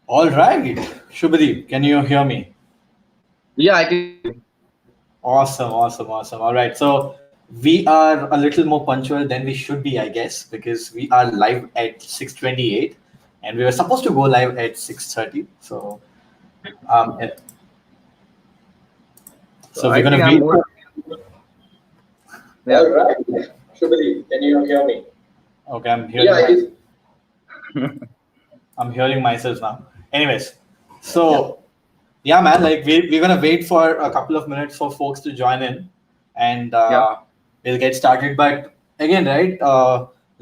All right, Subhadeep, can you hear me? Yeah, I can hear you. Awesome, awesome, awesome. All right, so we are a little more punctual than we should be, I guess, because we are live at 6:28, and we were supposed to go live at 6:30. Um, So so we're I gonna think I'm wait. more. Yeah. All right, Subhadeep, can you hear me? Okay, Yeah, I can. I'm hearing myself now. Anyways, Yeah. so yeah, man, like we're gonna wait for a couple of minutes for folks to join in, and Yeah. we'll get started. But again, right?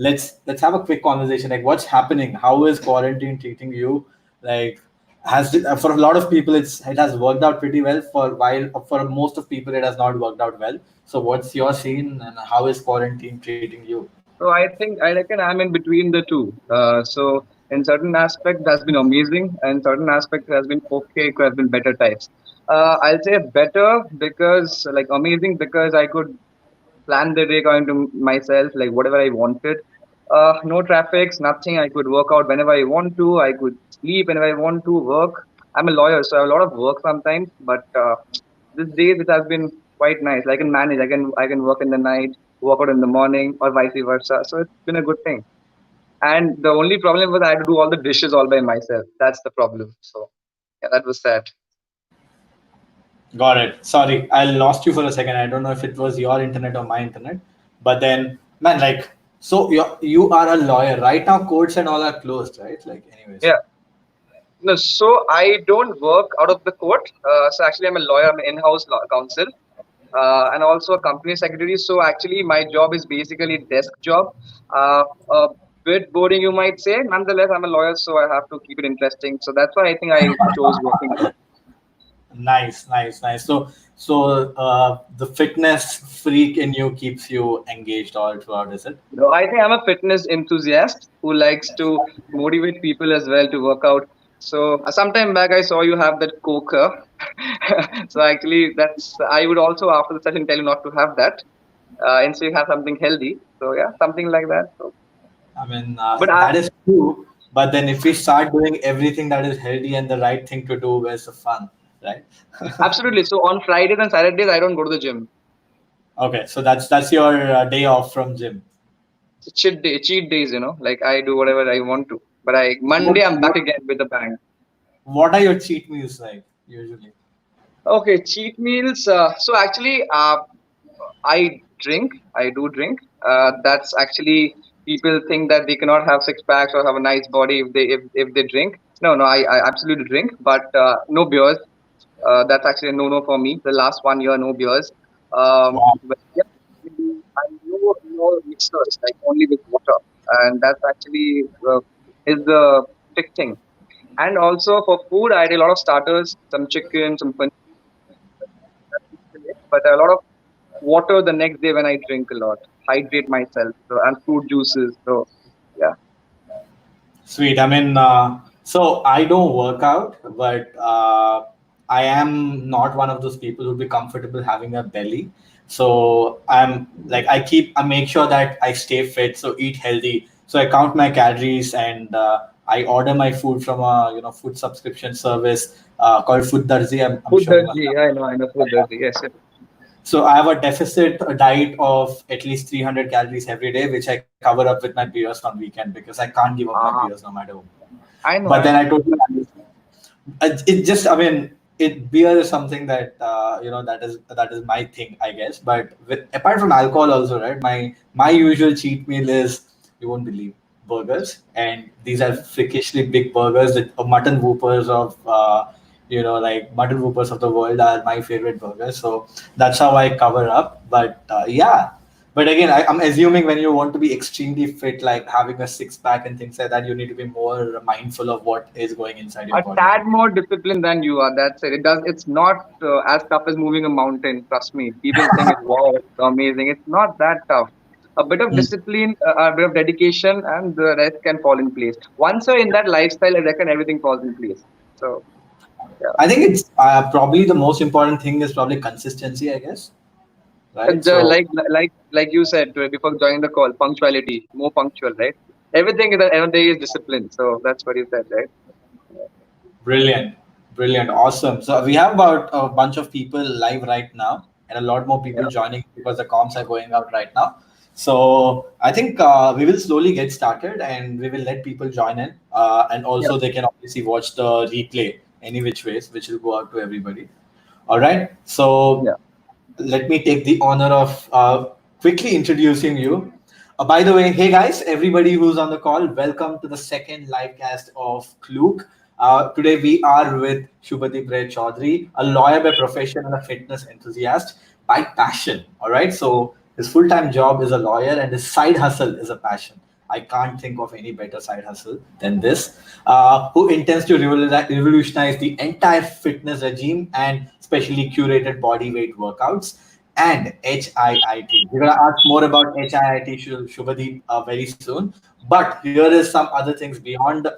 Let's have a quick conversation. Like, what's happening? How is quarantine treating you? Like, for a lot of people, it has worked out pretty well. For most of people, it has not worked out well. So, what's your scene, and how is quarantine treating you? So I think I reckon I'm in between the two. So in certain aspect that's been amazing, and certain aspect has been okay. Could have been better types. I'll say better because like amazing because I could plan the day according to myself, like whatever I wanted. No traffics, nothing. I could work out whenever I want to. I could sleep whenever I want to. Work. I'm a lawyer, so I have a lot of work sometimes. But these days it has been quite nice. I can manage. I can work in the night, work out in the morning, or vice versa. So it's been a good thing. And the only problem was I had to do all the dishes all by myself. That's the problem. So yeah, that was sad. Got it. Sorry, I lost you for a second. I don't know if it was your internet or my internet. But then, man, like, so you are a lawyer right now. Courts and all are closed, right? Like, anyways. Yeah. No, so I don't work out of the court. So actually, I'm a lawyer. I'm an in-house law counsel, and also a company secretary. So actually, my job is basically desk job. A bit boring, you might say. Nonetheless, I'm a lawyer, so I have to keep it interesting. So that's why I think I chose working out. Nice, nice, nice. So the fitness freak in you keeps you engaged all throughout, is it? No, I think I'm a fitness enthusiast who likes to motivate people as well to work out. So some time back, I saw you have that coker. So actually, that's I would also after the session tell you not to have that. Instead, have something healthy. So yeah, something like that. So, I mean, but I, that is true. But then if we start doing everything that is healthy and the right thing to do, where's the fun, right? absolutely. So on Fridays and Saturdays, I don't go to the gym. Okay, so that's your day off from gym. So cheat days. Like I do whatever I want to. But I What, Monday I'm back what, again with a bang. what are your cheat meals like usually? Okay, cheat meals. So actually, I drink. I do drink. That's actually people think that they cannot have six packs or have a nice body if they drink. No, no, I absolutely drink, but no beers. That's actually a no for me. The last 1 year, no beers. Wow. But yeah, I no mixers, like only with water, and that's actually is the big thing. And also for food, I did a lot of starters, some chicken, some paneer, but a lot of water the next day when I drink a lot, hydrate myself, so, and fruit juices. So yeah, Sweet. I mean, so I don't work out, but I am not one of those people who'd be comfortable having a belly. So I'm like, I make sure that I stay fit, so eat healthy. So I count my calories and I order my food from a food subscription service called Food Darzi. I'm food sure you must allergy. have. I know food allergy. Yes, yes. So I have a deficit diet of at least 300 calories every day, which I cover up with my beers on weekend because I can't give up my Ah, beers no matter what. I know, But I then I know. totally understand. It just, I mean, beer is something that that is my thing, I guess. But apart from alcohol, also, right? My usual cheat meal is, you won't believe, burgers, and these are freakishly big burgers. The mutton whoopers of like mutton whoopers of the world are my favorite burgers. So that's how I cover up. But yeah. But again, I'm assuming when you want to be extremely fit, like having a six pack and things like that, you need to be more mindful of what is going inside your A body. tad more disciplined than you are. That's it. It's not as tough as moving a mountain. Trust me. People think it's wow, it's amazing. It's not that tough. A bit of Mm. discipline, a bit of dedication, and the rest can fall in place. Once you're in that lifestyle, I reckon everything falls in place. So yeah. I think it's probably the most important thing is probably consistency, I guess. Right. The So like you said before joining the call, punctuality, more punctual, right? Everything is the end of the day is discipline. So that's what you said, right? Brilliant, brilliant, awesome. So we have about a bunch of people live right now, and a lot more people Yeah. joining because the comms are going out right now. So I think we will slowly get started, and we will let people join in, and Yeah. also they can obviously watch the replay any which ways, which will go out to everybody. All right. So Yeah. let me take the honor of quickly introducing you. By the way, hey guys, everybody who's on the call, welcome to the second live cast of Klook. Today we are with Subhadeep Ray Chaudhary, a lawyer by profession and a fitness enthusiast by passion. All right, so his full-time job is a lawyer and his side hustle is a passion. I can't think of any better side hustle than this. Who intends to revolutionize the entire fitness regime and specially curated body weight workouts and HIIT. We're going to ask more about HIIT Shubhadeep very soon. But here is some other things beyond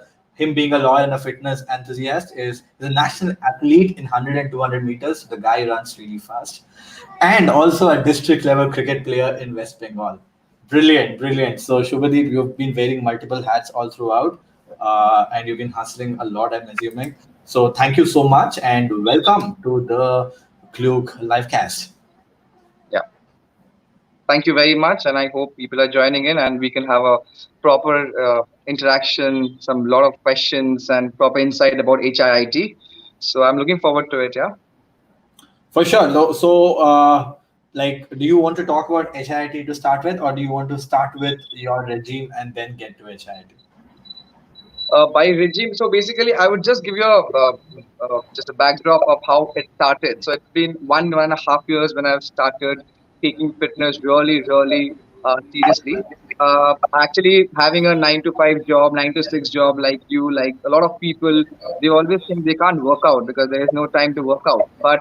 him being a lawyer and a fitness enthusiast is he's a national athlete in 100 and 200 meters. The guy runs really fast. And also a district level cricket player in West Bengal. Brilliant, brilliant. So Shubhadeep, you've been wearing multiple hats all throughout, and you've been hustling a lot, I'm assuming. So thank you so much, and welcome to the Klook livecast. Yeah. Thank you very much, and I hope people are joining in, and we can have a proper interaction, some lot of questions, and proper insight about HIIT. So I'm looking forward to it. Yeah. For sure. So, like, do you want to talk about HIIT to start with, or do you want to start with your regime and then get to HIIT? By regime, so basically, I would just give you just a backdrop of how it started. So it's been 1.5 years when I've started taking fitness really seriously. Actually, having a 9 to 5 job, 9 to 6 job, like you, like a lot of people, they always think they can't work out because there is no time to work out. But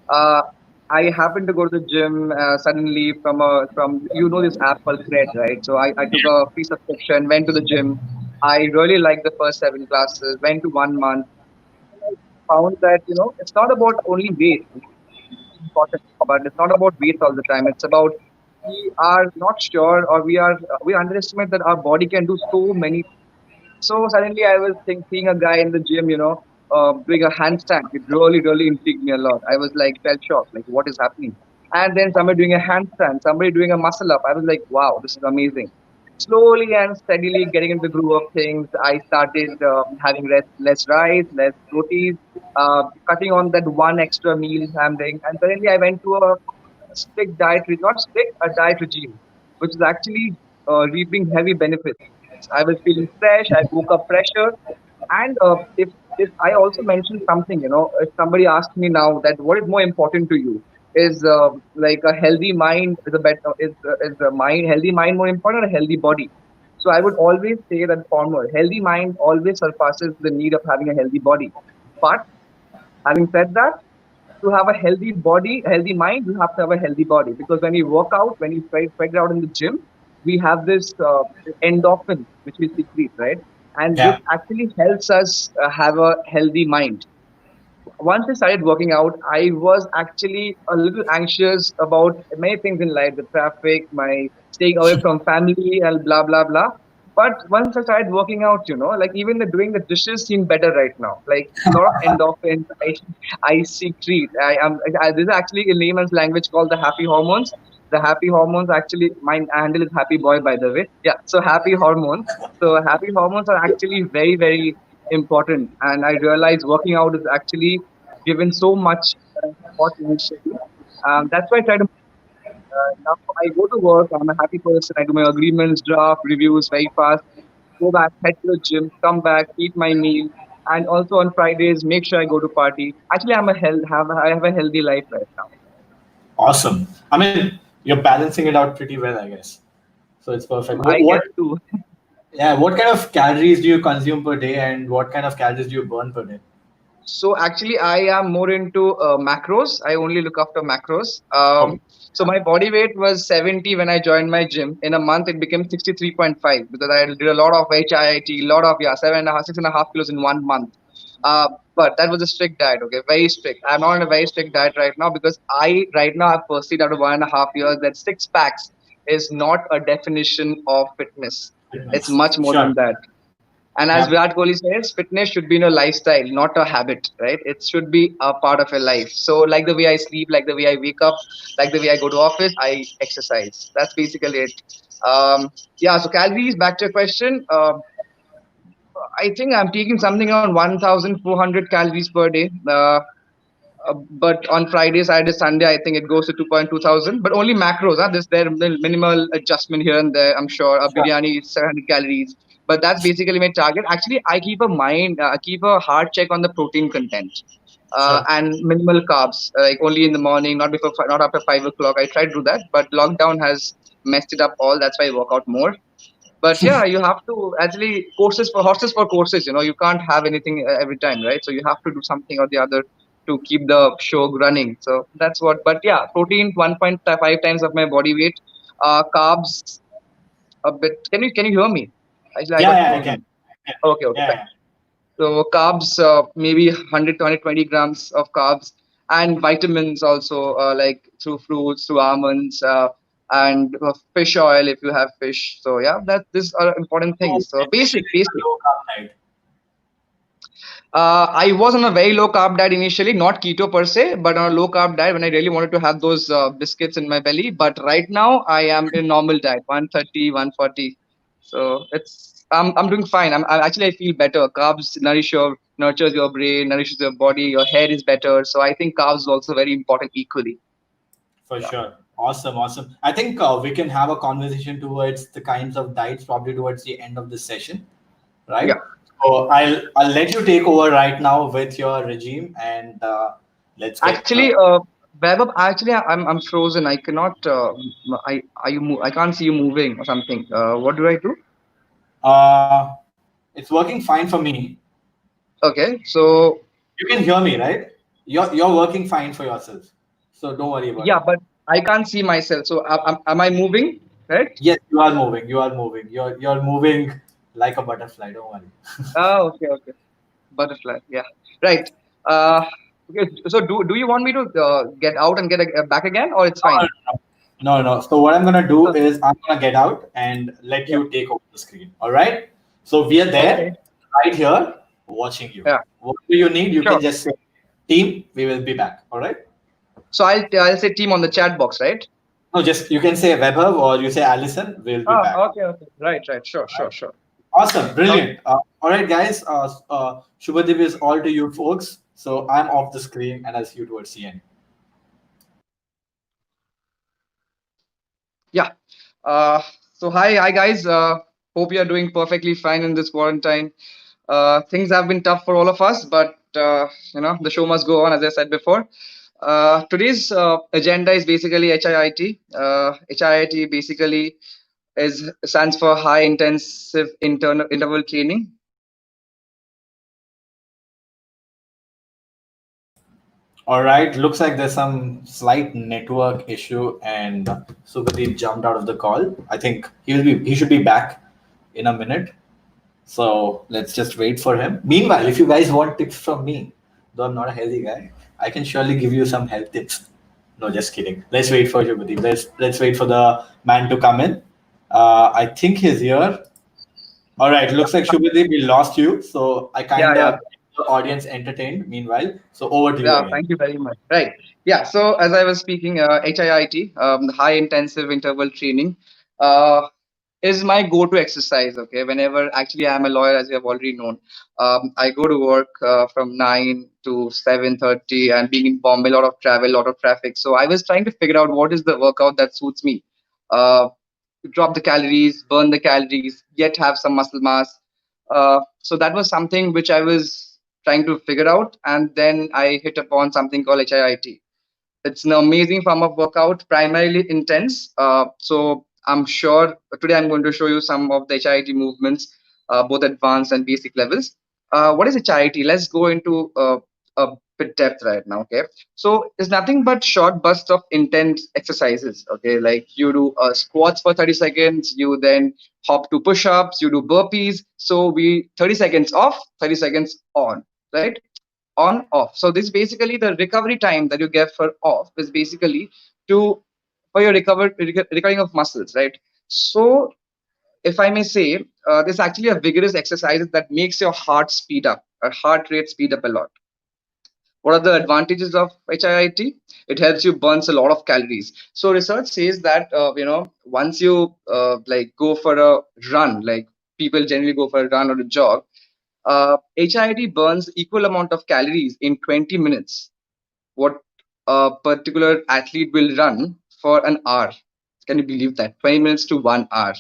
uh, I happened to go to the gym suddenly from this app called Thread, right? So I took a free subscription, went to the gym. I really liked the first 7 classes, went to 1 month, found that, it's not about only weight, it's important, but it's not about weight all the time. It's about we are not sure or we underestimate that our body can do so many. So suddenly I was seeing a guy in the gym, doing a handstand. It really intrigued me a lot. I was like, felt shocked, like what is happening? And then somebody doing a handstand, somebody doing a muscle up. I was like, wow, this is amazing. Slowly and steadily getting into the groove of things, I started having less rice, less protein, cutting on that one extra meal I'm doing. And suddenly I went to a strict diet, not strict, a diet regime, which is actually reaping heavy benefits. I was feeling fresh. I woke up fresher. And if I also mentioned something, if somebody asked me now that what is more important to you, is like a healthy mind is a better is a mind healthy mind more important or a healthy body? So I would always say that former healthy mind always surpasses the need of having a healthy body. But having said that, to have a healthy body, healthy mind, you have to have a healthy body. Because when you work out, when you sweat out in the gym, we have this endorphin which we secrete, right? And this Yeah. actually helps us have a healthy mind. Once I started working out, I was actually a little anxious about many things in life, the traffic, my staying away from family, and blah blah blah. But once I started working out, like even doing the dishes seem better right now. Like a lot of endorphins, I secrete. This is actually a layman's language called the happy hormones. The happy hormones actually, my handle is happy boy by the way. Yeah, so happy hormones. So happy hormones are actually very important. And I realized working out is actually given so much thought initially. That's why I try to. Now I go to work. I'm a happy person. I do my agreements, draft, reviews very fast. Go back, head to the gym, come back, eat my meal, and also on Fridays make sure I go to party. Actually, I have a healthy life right now. Awesome. I mean, you're balancing it out pretty well, I guess. So it's perfect. I What guess too. yeah, what kind of calories do you consume per day, and what kind of calories do you burn per day? So actually, I am more into macros. I only look after macros. Okay. So my body weight was 70 when I joined my gym. In a month, it became 63.5 because I did a lot of HIIT, lot of 7.5, 6.5 kilos in 1 month. But that was a strict diet. Okay, very strict. I'm not on a very strict diet right now because I right now have perceived after 1.5 years that six packs is not a definition of fitness. It's Nice. much more Sure. than that. And as Yep. Virat Kohli says, fitness should be in a lifestyle, not a habit, right? It should be a part of your life. So, like the way I sleep, like the way I wake up, like the way I go to office, I exercise. That's basically it. Yeah. So calories. Back to your question. I think I'm taking something around 1,400 calories per day. But on Friday, Saturday, Sunday, I think it goes to 2.2 thousand. But only macros. Huh? There's there minimal adjustment here and there. I'm sure a Sure. biryani is 700 calories, but that's basically my target. Actually, I keep a hard check on the protein content Sure. and minimal carbs. Like only in the morning, not after 5 o'clock. I try to do that, but lockdown has messed it up all. That's why I work out more. But yeah, you have to actually courses for horses for courses. You can't have anything every time, right? So you have to do something or the other to keep the show running. So that's what. But yeah, protein 1.5 times of my body weight. Carbs a bit. Can you hear me? Actually, I Yeah, got yeah, I can. frozen. Okay, okay, Yeah, fine. yeah. So carbs, maybe 100 to 120 grams of carbs, and vitamins also, like through fruits, through almonds, and fish oil if you have fish. So yeah, that these are important So things. So basic, essentially a basic. low carb diet. I was on a very low carb diet initially, not keto per se, but on a low carb diet when I really wanted to have those biscuits in my belly. But right now, I am in normal diet, 130, 140. So I'm doing fine. I feel better. Carbs nurtures your brain, nourishes your body. Your hair is better. So I think carbs is also very important equally. For Yeah. sure. Awesome, awesome. I think we can have a conversation towards the kinds of diets probably towards the end of this session, Yeah. right? So I'll let you take over right now with your regime, and let's get Actually, Vaibhav, actually, I'm frozen. I cannot. I can't see you moving or something. What do I do? it's working fine for me. Okay, so You can hear me, right? You're working fine for yourself, so don't worry about yeah, it. but I can't see myself. So am I moving? Right? Yes, you are moving. You are moving. You're moving like a butterfly. Don't worry. Oh, okay, okay. Butterfly. Yeah. Right. Uh, okay. So do you want me to get out and get back again, or it's fine? No, no. So what I'm gonna do Uh, is I'm gonna get out and let yeah. you take over the screen. All right. So we are Okay. there, right here, watching you. Yeah. What do you need? You can Sure. just say, "Team, we will be back." All right. So I'll say team on the chat box, right? No, just you can say Webber or you say Allison. We'll be Ah, back. okay, okay. Right, right. Sure, All sure, right. sure. Awesome, Okay. brilliant. All right, guys. Shubhadeep is all to you folks. So I'm off the screen and I'll see you towards the end. Yeah. Uh, so hi guys. Hope you are doing perfectly fine in this quarantine. Things have been tough for all of us, but the show must go on, as I said before. Today's agenda is basically HIIT. HIIT basically is stands for High Intensive Internal Interval Training. All right, looks like there's some slight network issue, and Subhadeep jumped out of the call. I think he should be back in a minute. So let's just wait for him. Meanwhile, if you guys want tips from me, though I'm not a healthy guy, I can surely give you some health tips. No, just kidding. Let's wait for Subhadeep. Let's wait for the man to come in. I think he's here. All right, looks like Shubhadeep, we lost you. So I Yeah, kind yeah. of the audience entertained meanwhile. So over to you Yeah, again. thank you very much. Right. Yeah. So as I was speaking, HIIT, high intensive interval training, uh, is my go-to exercise. Okay. Whenever actually I'm a lawyer, as you have already known, I go to work from 9 to 7:30, and being in Bombay, a lot of travel, a lot of traffic. So I was trying to figure out what is the workout that suits me. Uh, Drop the calories, burn the calories, yet have some muscle mass. So that was something which I was trying to figure out, and then I hit upon something called HIIT. It's an amazing form of workout, primarily intense. So I'm sure today I'm going to show you some of the HIIT movements, both advanced and basic levels. What is HIIT? Let's go into a bit depth right now. Okay, so it's nothing but short bursts of intense exercises. Okay, like you do squats for 30 seconds, you then hop to push-ups, you do burpees. So we 30 seconds off, 30 seconds on, right? On off. So this is basically the recovery time that you get for off is basically to for your recovering of muscles, right? So if I may say, there's actually a vigorous exercise that makes your heart speed up, or heart rate speed up a lot. What are the advantages of HIIT? It helps you burns a lot of calories. So research says that once you like go for a run, like people generally go for a run or a jog, HIIT burns equal amount of calories in 20 minutes. What a particular athlete will run for an hour. Can you believe that? 20 minutes to 1 hour.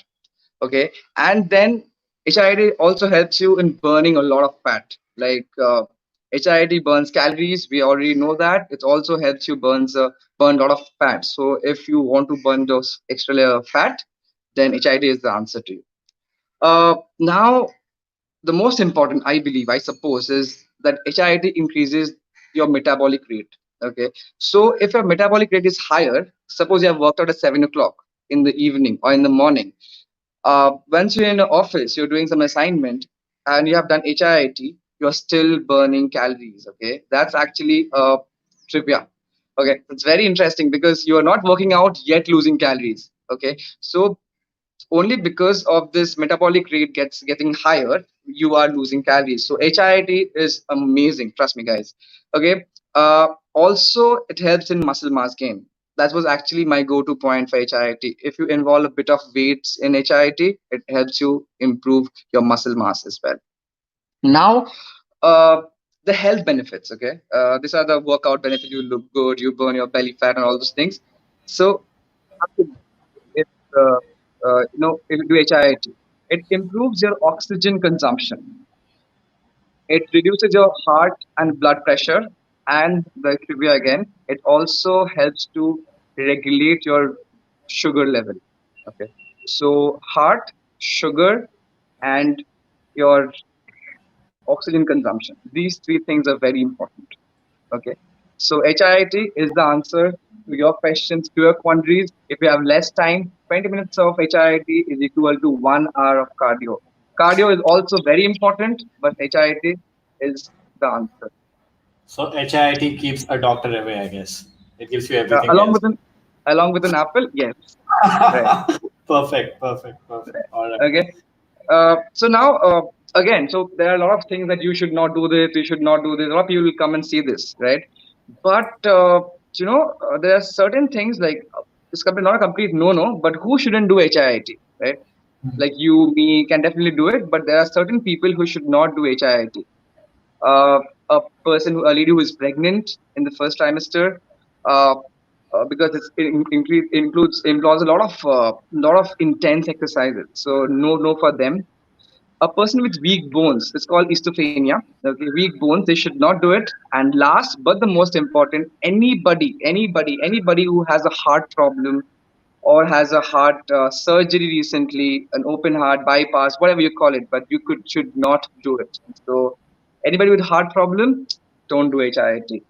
Okay, and then HIIT also helps you in burning a lot of fat. Like HIIT burns calories, we already know that. It also helps you burn a lot of fat. So if you want to burn those extra layer of fat, then HIIT is the answer to you. Now, the most important, I believe, I suppose, is that HIIT increases your metabolic rate. Okay, so if your metabolic rate is higher, suppose you have worked out at 7 o'clock in the evening or in the morning, once you're in an office, you're doing some assignment, and you have done HIIT, you're still burning calories. Okay, that's actually trivia. Okay, it's very interesting because you are not working out yet losing calories. Okay, so only because of this metabolic rate getting higher, you are losing calories. So HIIT is amazing. Trust me, guys. Okay. Also, it helps in muscle mass gain. That was actually my go-to point for HIIT. If you involve a bit of weights in HIIT, it helps you improve your muscle mass as well. Now, uh, the health benefits. Okay, these are the workout benefits. You look good, you burn your belly fat, and all those things. So, if if you do HIIT, it improves your oxygen consumption. It reduces your heart and blood pressure, and the trivia again, it also helps to regulate your sugar level. Okay, so heart, sugar, and your oxygen consumption. These three things are very important. Okay. So HIIT is the answer to your questions, to your quandaries. If you have less time, 20 minutes of HIIT is equal to 1 hour of cardio. Cardio is also very important, but HIIT is the answer. So HIIT keeps a doctor away, I guess. It gives you Uh, everything along else. with an along with an apple, yes, right. Perfect, perfect, perfect. All right. Okay. So now, again, so there are a lot of things that you should not do this, you should not do this. A lot of people will come and see this, right? But there are certain things like it's not a complete no, but who shouldn't do HIIT, right? Like you, me can definitely do it, but there are certain people who should not do HIIT. Uh, a a lady who is pregnant in the first trimester, uh, because it involves a lot of intense exercises. So no for them. A person with weak bones, it's called osteopenia. Okay, weak bones, they should not do it. And last but the most important, anybody who has a heart problem or has a heart surgery recently, an open heart bypass, whatever you call it, but you could should not do it. So anybody with heart problem, don't do HIIT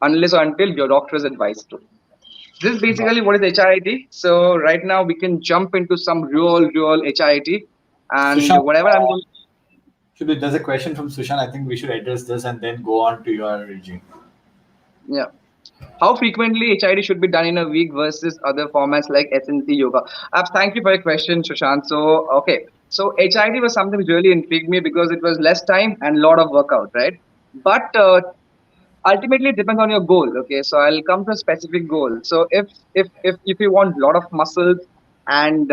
unless or until your doctor is advised to. This is basically what is HIIT. So right now we can jump into some real HIIT, and Sushant, whatever I'm going. there's a question from Sushant. I think we should address this and then go on to your regime. Yeah. How frequently HIIT should be done in a week versus other formats like SNC yoga? Thank you for your question, Sushant. So, okay. So, HIIT was something which really intrigued me because it was less time and lot of workout, right? But ultimately, it depends on your goal. Okay. So, I'll come to a specific goal. So, if you want a lot of muscles and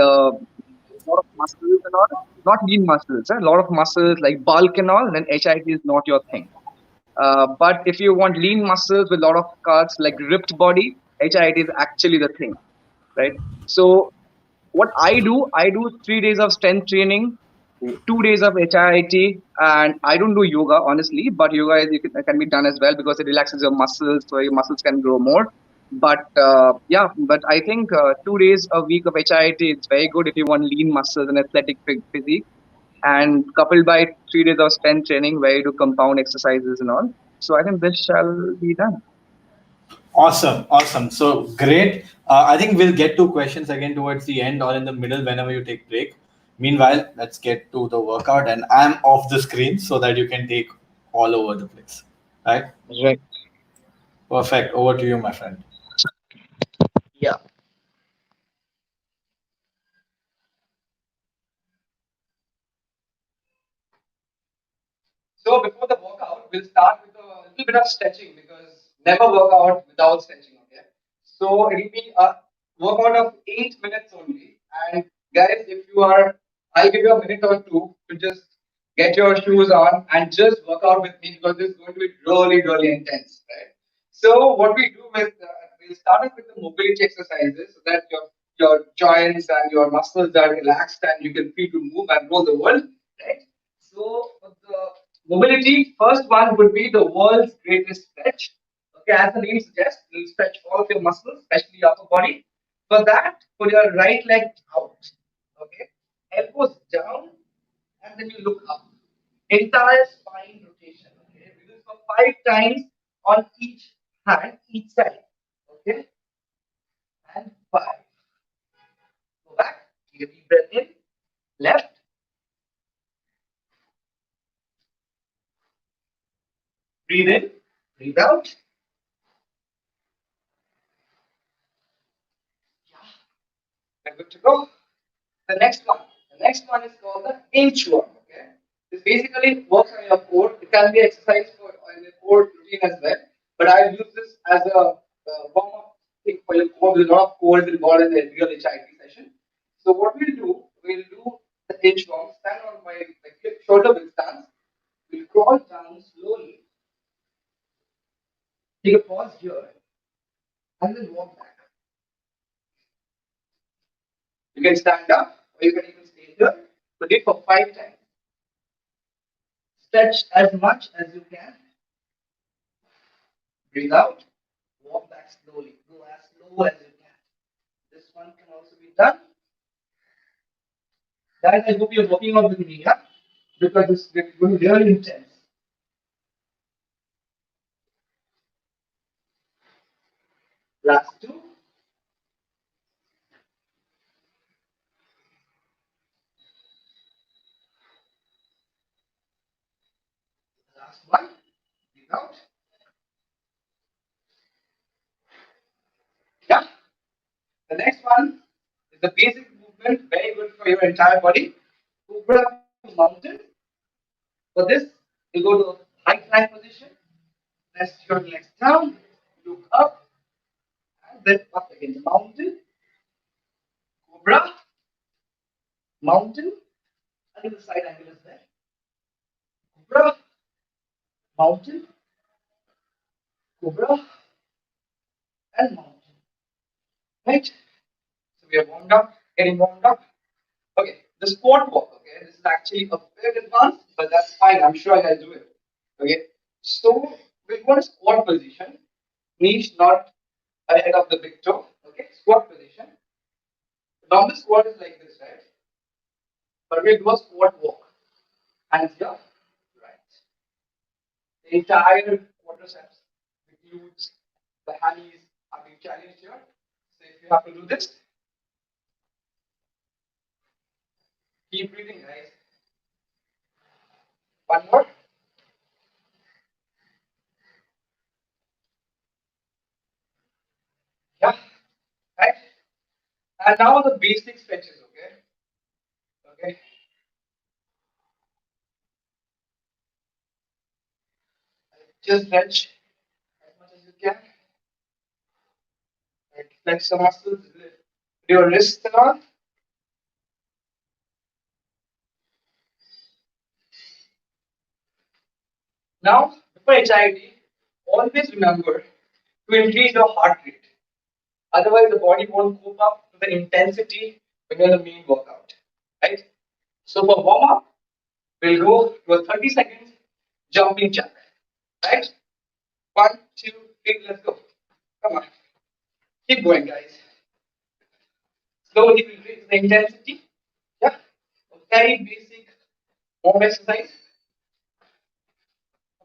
lot of muscles and all, not lean muscles, a lot of muscles like bulk and all, then HIIT is not your thing. But if you want lean muscles with a lot of carbs, like ripped body, HIIT is actually the thing, right? So what I do 3 days of strength training, 2 days of HIIT, and I don't do yoga honestly, but yoga can be done as well because it relaxes your muscles, so your muscles can grow more. But yeah, but I think 2 days a week of HIIT is very good if you want lean muscles and athletic physique, and coupled by 3 days of strength training where you do compound exercises and all. So I think this shall be done. Awesome, awesome. So great. I think we'll get to questions again towards the end or in the middle whenever you take break. Meanwhile, let's get to the workout, and I'm off the screen so that you can take all over the place. Right? Right. Perfect. Over to you, my friend. Yeah. So before the workout, we'll start with a little bit of stretching because never work out without stretching. Okay. So it'll be a workout of 8 minutes only. And guys, if you are, I'll give you a minute or two to just get your shoes on and just work out with me because this is going to be really, really intense, right? So what we do with we'll start off with the mobility exercises so that your joints and your muscles are relaxed and you can free to move and roll the world, right? So for the mobility, first one would be the world's greatest stretch. Okay, as the name suggests, you'll stretch all of your muscles, especially your upper body. For that, put your right leg out. Okay, elbows down, and then you look up. Entire spine rotation. Okay, we do this for 5 times on each hand, each side. Okay, and 5. Go back. Take a deep breath in. Left. Breathe in. Breathe out. Yeah, we're good to go. The next one. The next one is called the inchworm. Okay, this basically works on your core. It can be exercise for on your core routine as well. But I use this as a warm up thing for your core. There's a lot of cores involved in the real HIIT session. So what we'll do the inchworm. Stand on my like, shoulder width stance. We'll crawl down slowly. Take a pause here, and then walk back. You can stand up, or you can even stay here. But do it for 5 times. Stretch as much as you can. Breathe out. Walk back slowly. Go as slow as you can. This one can also be done. Guys, I hope you're working out with me, yeah? Because it's going to be really intense. Last two. Last one. Breathe out. Yeah. The next one is the basic movement, very good for your entire body. Cobra to mountain. For this, you go to high plank position. Rest your legs down. Look up. And then up again. Mountain. Cobra. Mountain. And the side angle is there. Cobra. Mountain. Cobra. And mountain. Right? So we are warmed up, getting warmed up. Okay, the squat walk. Okay, this is actually a bit advanced, but that's fine. I'm sure I can do it. Okay, so we want a squat position, knees not ahead of the big toe. Okay, squat position. Now the squat is like this, right? But we do a squat walk. Hands here, right? The entire quadriceps, the glutes, the hammies are being challenged here. So if you have to do this, keep breathing, guys. One more. Yeah, right. And now the basic stretches, okay? Okay. Just stretch as much as you can. Right. Flex your muscles, lift your wrists and all. Now, before HIIT, always remember to increase your heart rate. Otherwise, the body won't cope up to the intensity when you're in the main workout. Right? So for warm up, we'll go to a 30 seconds jumping jack. Right? One, two, three, let's go. Come on. Keep going, guys. Slowly increase the intensity. Yeah. A very basic warm exercise.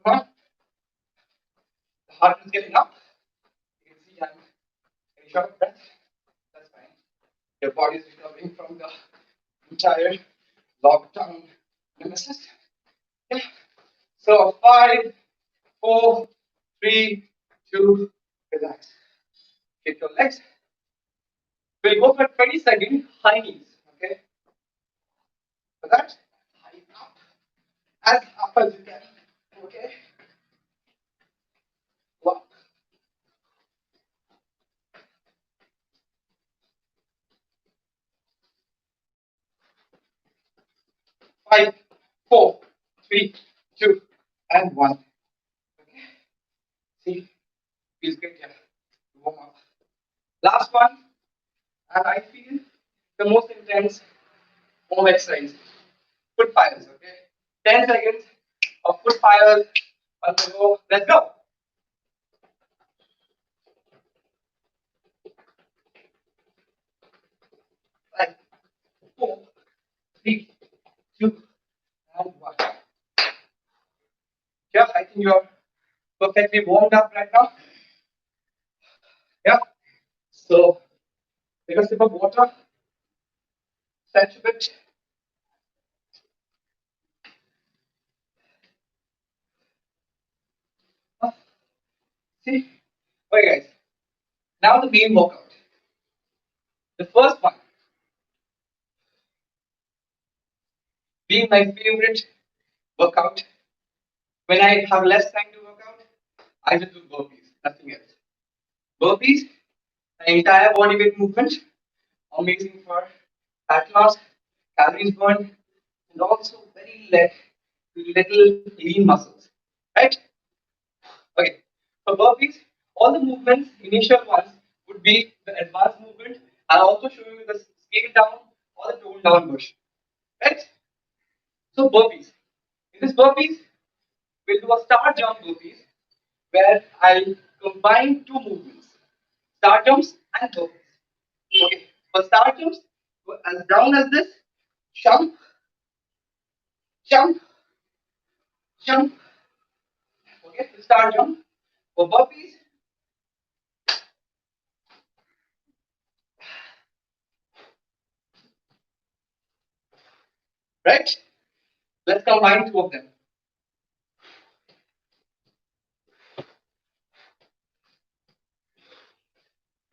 Come on. The heart is getting up. You can see I'm getting short of breath. That's fine. Your body is recovering from the entire lockdown nemesis. Yeah. So 5, 4, 3, 2, relax. Kick your legs. We'll go for 20-second high knees. Okay. For that, high up. As up as you can. 5, 4, 3, 2, and 1. Okay. See, feels great. Yeah. Warm up. Last one, and I feel the most intense home exercise. Foot fires. Okay. 10 seconds of foot fires on the go. Let's go. 5, 4, 3, 2, and 1. Yeah, I think you're perfectly warmed up right now. Yeah. So take a sip of water, stretch a bit. Uh, See. Okay, guys. Now the main workout. The first one, being my favorite workout. When I have less time to work out, I just do burpees, nothing else. Burpees, the entire body weight movement, amazing for fat loss, calories burned, and also very little lean muscles. Right? Okay. For burpees, all the movements, initial ones, would be the advanced movement. I'll also show you the scale down or the tone down version. Right? So burpees. In this burpees, we'll do a star jump burpees where I'll combine two movements, star jumps and burpees. Okay, for star jumps, go as down as this, jump, jump, jump. Okay, star jump. For burpees, right? Let's combine two of them,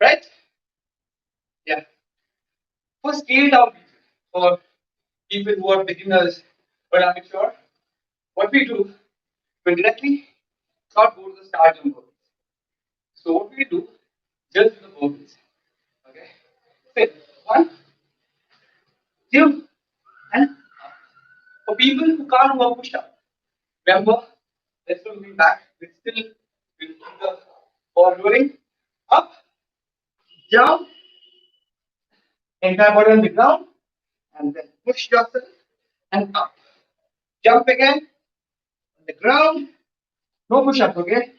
right? Yeah. For scale down people, for people who are beginners but amateur, what we do, we directly not go to the star jump burpees. So what we do, just do the burpees. Okay. Sit. One, two, and for people who can't work push up, remember, let's move back. We still will keep the ball rolling. Up, down, entire body on the ground, and then push yourself and up. Jump again on the ground. No push up, okay?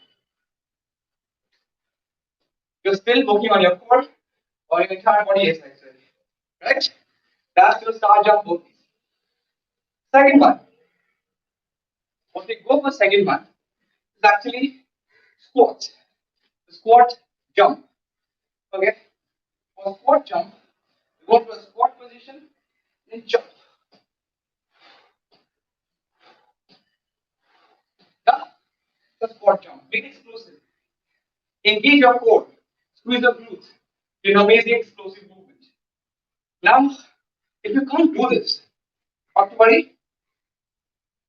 You're still working on your core or your entire body exercise. Right? That's your star jump both. Second one. What we go for second one is actually squats. Squat jump. Okay? For squat jump, go to a squat position and jump. Yeah? The squat jump. Make it explosive. Engage your core. Squeeze your glutes. Do an amazing explosive movement. Now, if you can't do this, not to worry,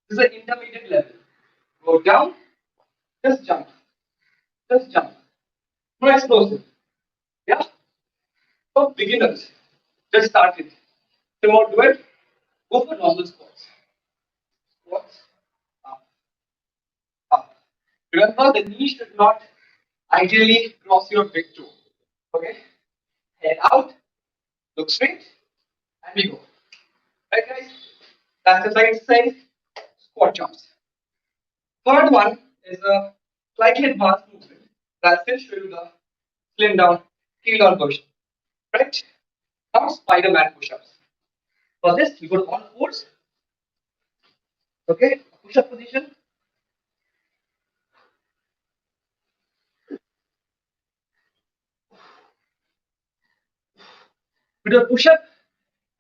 this is an intermediate level. Go down, just jump. Just jump. No explosive. Yeah? For beginners, just start it. If you want to do it, go for normal squats. Squats, up, up. Remember, the knee should not ideally cross your big toe. Okay? Head out, look straight, and we go. Right, guys? That's the second exercise, squat jumps. Third one is a slightly advanced movement. That's still show you the slim down, heel down version. Right? Now Spider-Man push-ups. For this, we go to all fours. Okay, push-up position. We do a push-up,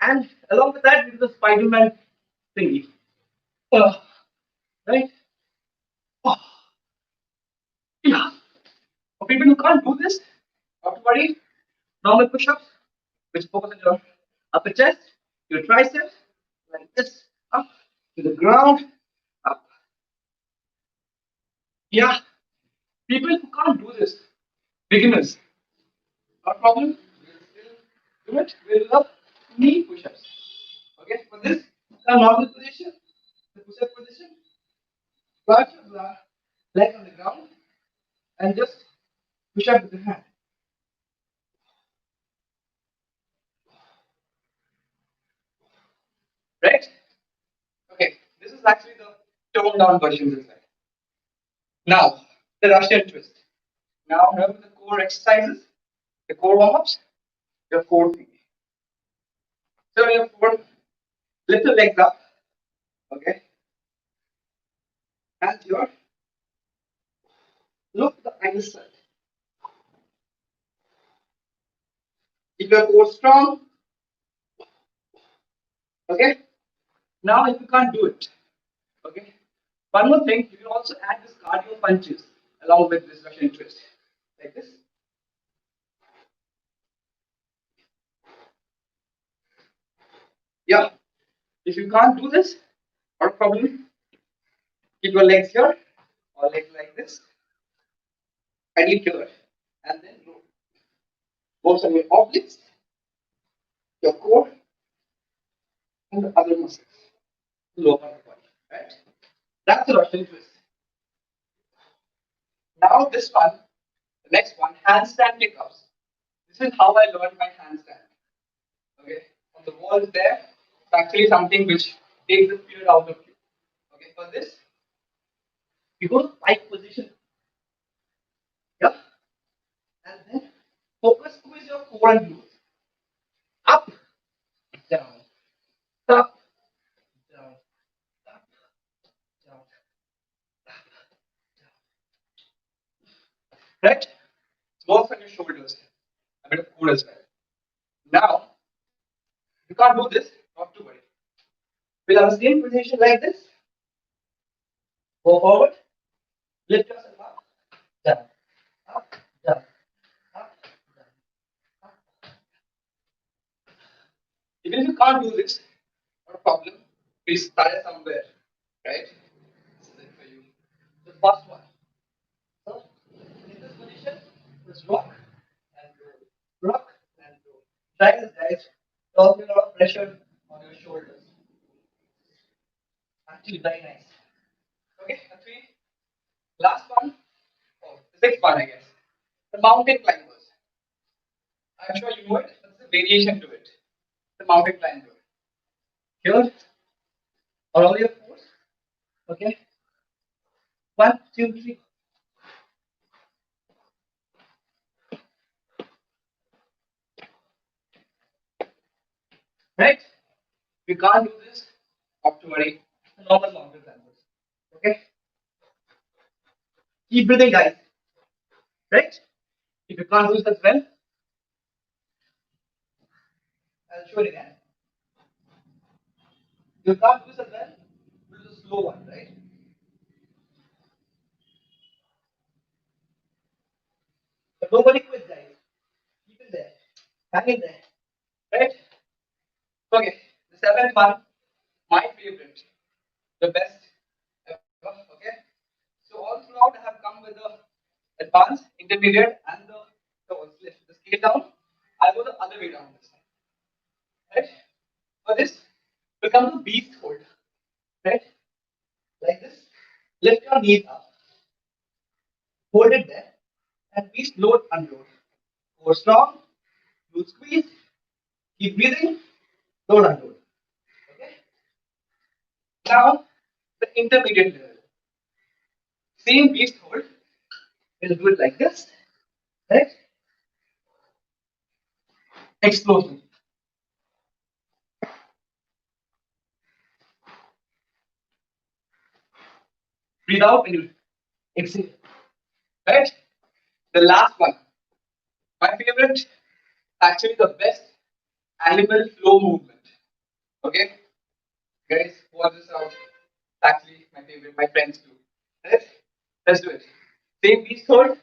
and along with that, we do the Spider-Man thingy. Uh, right? Oh, yeah. For people who can't do this, not to worry. Normal push-ups, which focus on your upper chest, your triceps, like this, up to the ground, up. Yeah. People who can't do this, beginners, not problem. We'll still do it. We'll love knee push-ups. Okay, for this, The normal position, the push-up position, plant your leg on the ground and just push up with the hand. Right? Okay, this is actually the toned down version as well. Now, the Russian twist. Now, remember the core exercises, the core warm ups, your core thing. So, your core, lift the legs up, okay, and your look the either side. Keep your core strong, okay. Now, if you can't do it, okay, one more thing, you can also add this cardio punches along with this Russian twist, like this. Yeah, if you can't do this, not a problem. Keep your legs here or legs like this, and lift your and then roll. Both on your obliques, your core, and the other muscles, lower part of the body. Right? That's the Russian twist. Now this one, the next one, handstand pickups. This is how I learned my handstand. Okay, on the wall is there. It's actually something which takes the fear out of you. Okay, for this, you go to pike position. Yeah, and then focus squeeze your core and glutes. Up, down, up, down, up, down, right? It's works on your shoulders, a bit of core as well. Now, you can't do this, not to worry. We'll have the same position like this. Go forward, lift yourself up, down, up, down, up, down, up. Even if you can't do this, not a problem. Please start it somewhere, right? This is it for you. The first one. So, in this position, just rock and roll. Rock and roll. Try this, guys. There'll a lot of pressure on your shoulders. Actually, very nice. Okay, the three. Last one. Oh, the sixth one, I guess. The mountain climbers. I'm sure you know it, but there's a variation to it. The mountain climber. Here, are all your fours. Okay. One, two, three. Right? If you can't do this, not to worry. The normal mountain climbers. Okay. Keep breathing, guys. Right? If you can't do this as well, I'll show it again. If you can't do this as well, do the slow one, right? But nobody quits, guys. Keep it there. Hang in there. Right? Okay. The seventh one, my favorite. The best ever. Okay. So all throughout I have come with the advanced, intermediate, and the scale down. I'll go the other way down this time. Right? For this, become the beast hold. Right? Like this. Lift your knees up. Hold it there. And beast load, unload. Go strong. Do squeeze. Keep breathing. Load, unload. Okay? Now, the intermediate level. Same beast hold. We'll do it like this. Right? Explosion. Breathe out and you exhale. Right? The last one. My favorite, actually the best animal flow movement. Okay? Guys, watch this out. Actually, my favorite, my friends do. Right? Let's do it. Same beast hold.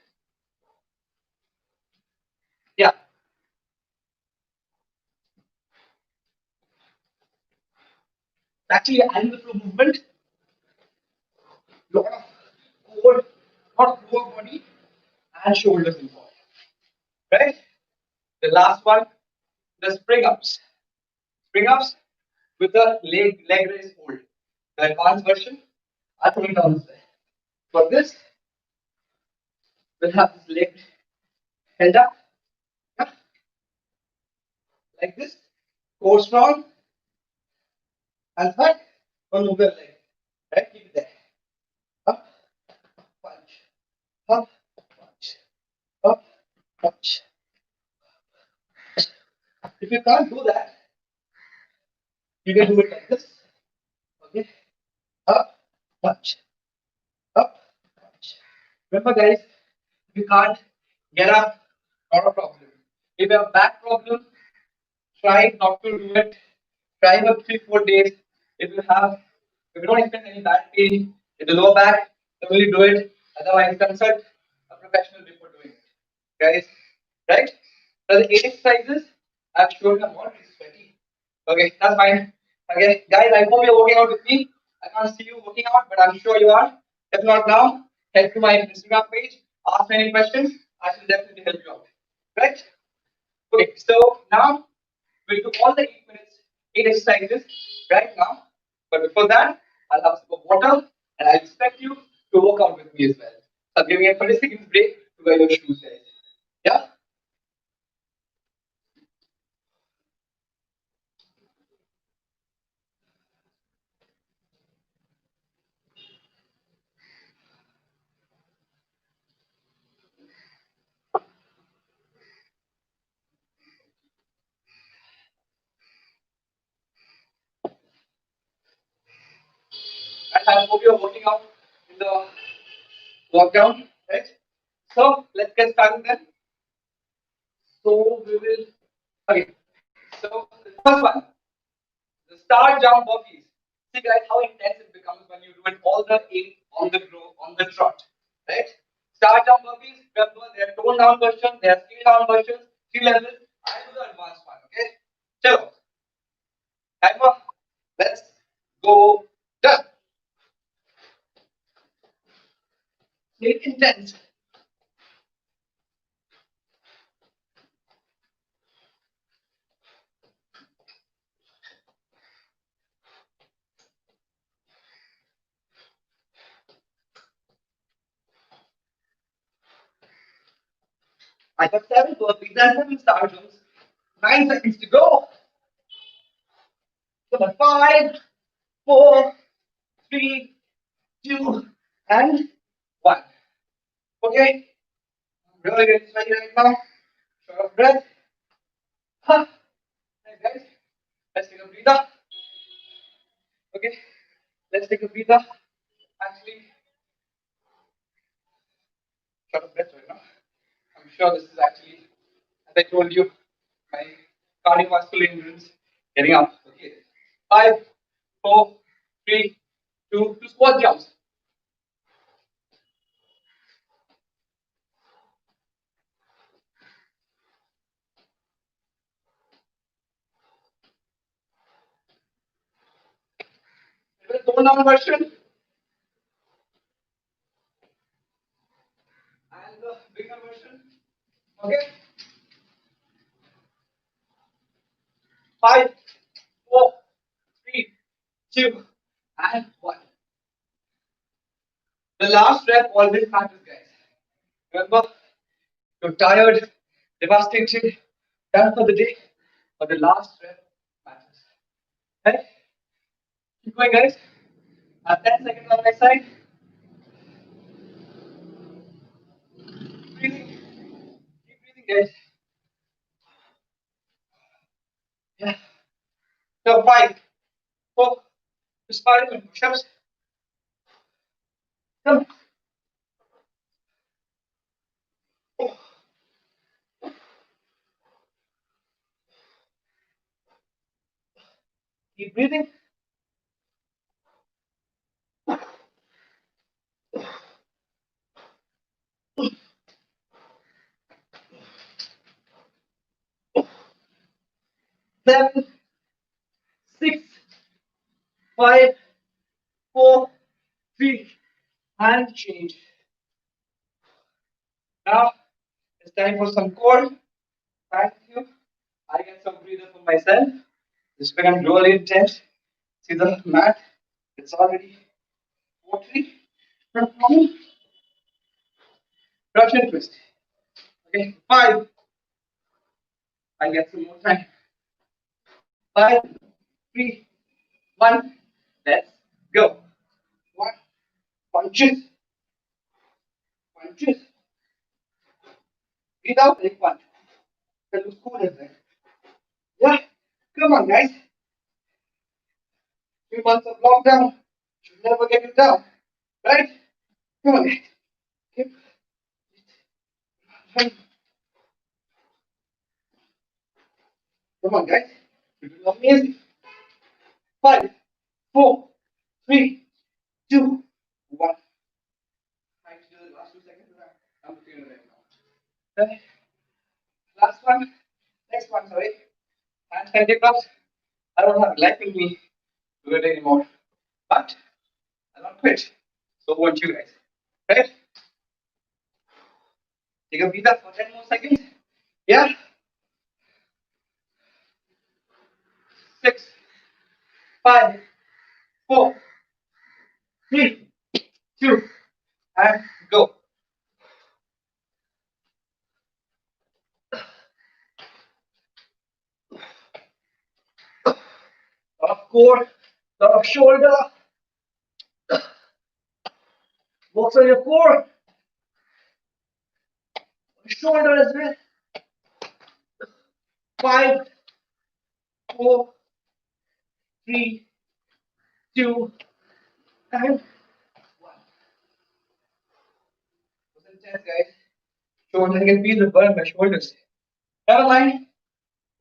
Yeah. Actually, animal flow movement. Lot of core, not core body and shoulders involved. Right? The last one, the spring ups. Spring ups, with the leg raise hold. The advanced version, I'll put it down this way. For this, we'll have this leg held up, yeah, like this, core strong, and third, don't move your leg, right? Keep it there. Up, punch, up, punch, up, punch. If you can't do that, you can do it like this. Okay, up, punch, up, punch. Remember, guys, if you can't get up, not a problem. If you have back problem, try not to do it. Try for 3 4 days. If you have, if you don't expect any back pain in the lower back, then only do it. Otherwise, consult a professional before doing it. Guys, right? So the 8 exercises I've shown I'm already sweaty. Okay, that's fine. Okay, guys, I hope you're working out with me. I can't see you working out, but I'm sure you are. If not now, head to my Instagram page, ask me any questions. I will definitely help you out. Right? Okay, so now we'll do all the 8 minutes, 8 exercises right now. But before that, I'll have a sip of water and I expect you to work out with me as well. So I'm giving a 30 seconds break to wear your shoes, guys. Yeah? And I hope you're working out in the lockdown, right? So let's get started then. So we will. Okay. So the first one, the star jump burpees. See guys how intense it becomes when you do it all the eight on the grow on the trot, right? Star jump burpees. Remember, they are toned down versions, they are scaled down versions, 3 levels. I do the advanced one. Okay. So timer. Let's go. Done. Make it intense. I have 7 burpees and 7 star jumps. 9 seconds to go. Come on, 5, 4, 3, 2, and 1. Okay. Really getting sweaty right now. Short of breath. Huh. Hey guys, let's take a breather. Okay. Let's take a breather. Actually, short of breath right now. I'm sure this is actually, as I told you, my cardiovascular endurance getting up. Okay. 5, 4, 3, 2, 2 squat jumps. The tone down version and the bigger version. Okay. 5, 4, 3, 2, and 1. The last rep always matters, guys. Remember, you're tired, devastated, done for the day, but the last rep matters. Okay? Keep going, guys. 10 seconds on my side. Breathing. Keep breathing, guys. Yeah. So 5, 4, Spider-Man push-ups. Come. Keep breathing. Seven, 6, 5, 4, 3, and change. Now it's time for some core. Thank you. I get some breather for myself. This became really intense. See the mat? It's already 4-3. No problem. Russian twist. Okay, 5. I get some more time. 5, 3, 1. Let's go. One. Punches. Punches. Without any punch. That looks cool as that. Yeah. Come on, guys. 3 months of lockdown should never get you down. Right? Come on, guys. Keep running. Come on, guys. You're doing amazing. 5, 4, 3, 2, 1. Trying to do the last 2 seconds. I'm feeling it right now. Okay. Last one. Next one, sorry. Handstand ups. I don't have life in me to do it anymore. But I'll not quit. So won't you guys. Right? Take a breather for 10 more seconds. Yeah. 6, 5, 4, 3, 2, and go. Lot of core, lot of shoulder. Works on your core, shoulder as well. 5, 4, 3, 2, and 1. Was intense, guys. Shoulder, I can feel the burn in my shoulders. Never mind.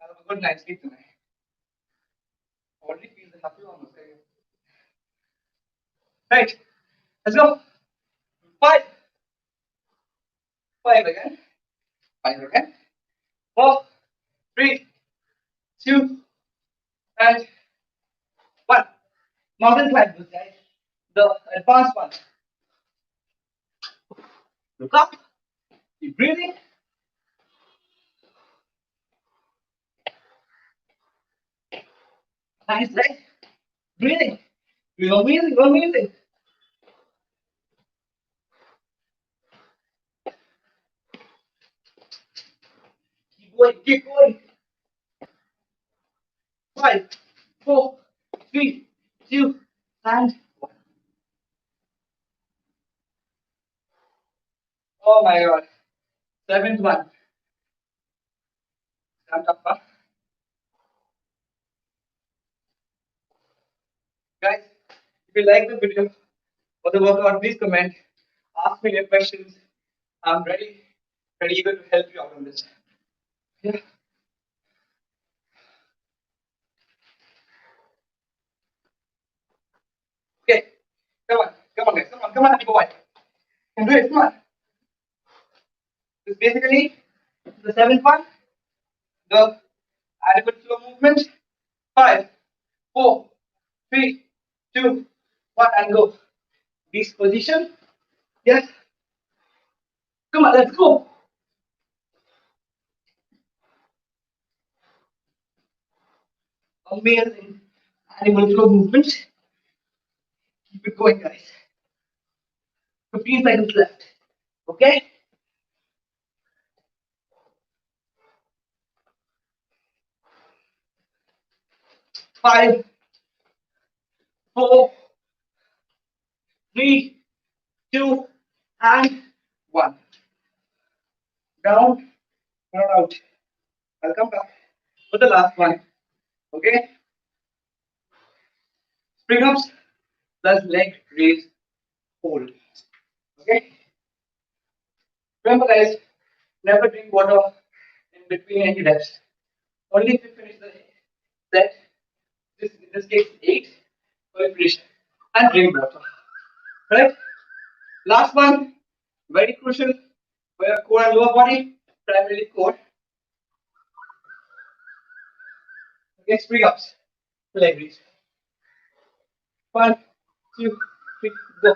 Have a good night's sleep tonight. Already feel the happy one. Right. Let's go. 5. 5 again. 5 again. 4, 3, 2, and 1. Mountain climbers, guys. The advanced one. Look up. Keep breathing. Nice, right? Breathing. You're amazing, amazing. Keep going, keep going. 5, 4, 3, 2, and 1. Oh my god. 7th one. Stand up, huh? Guys, if you like the video or the workout, please comment. Ask me your questions. I'm ready eager to help you out on this. Yeah. Okay. Come on, guys. Come on, happy boy. You can do it. Come on. This is basically the 7th one. The adequate flow movement. 5, 4, 3, 2, 1, and go. This position. Yes. Come on, let's go. Amazing animal flow movement. Keep it going, guys. 15 seconds left. Okay? 5, 4, 3, 2, and 1. Down, not out. I'll come back for the last one. Okay? Spring ups plus leg raise hold. Okay? Remember, guys, never drink water in between any reps. Only if you finish the set, in this case 8, so you finish and drink water. Right? Last one, very crucial for your core and lower body, primarily core. Okay, spring ups, leg raise. 1, 2, 3, go.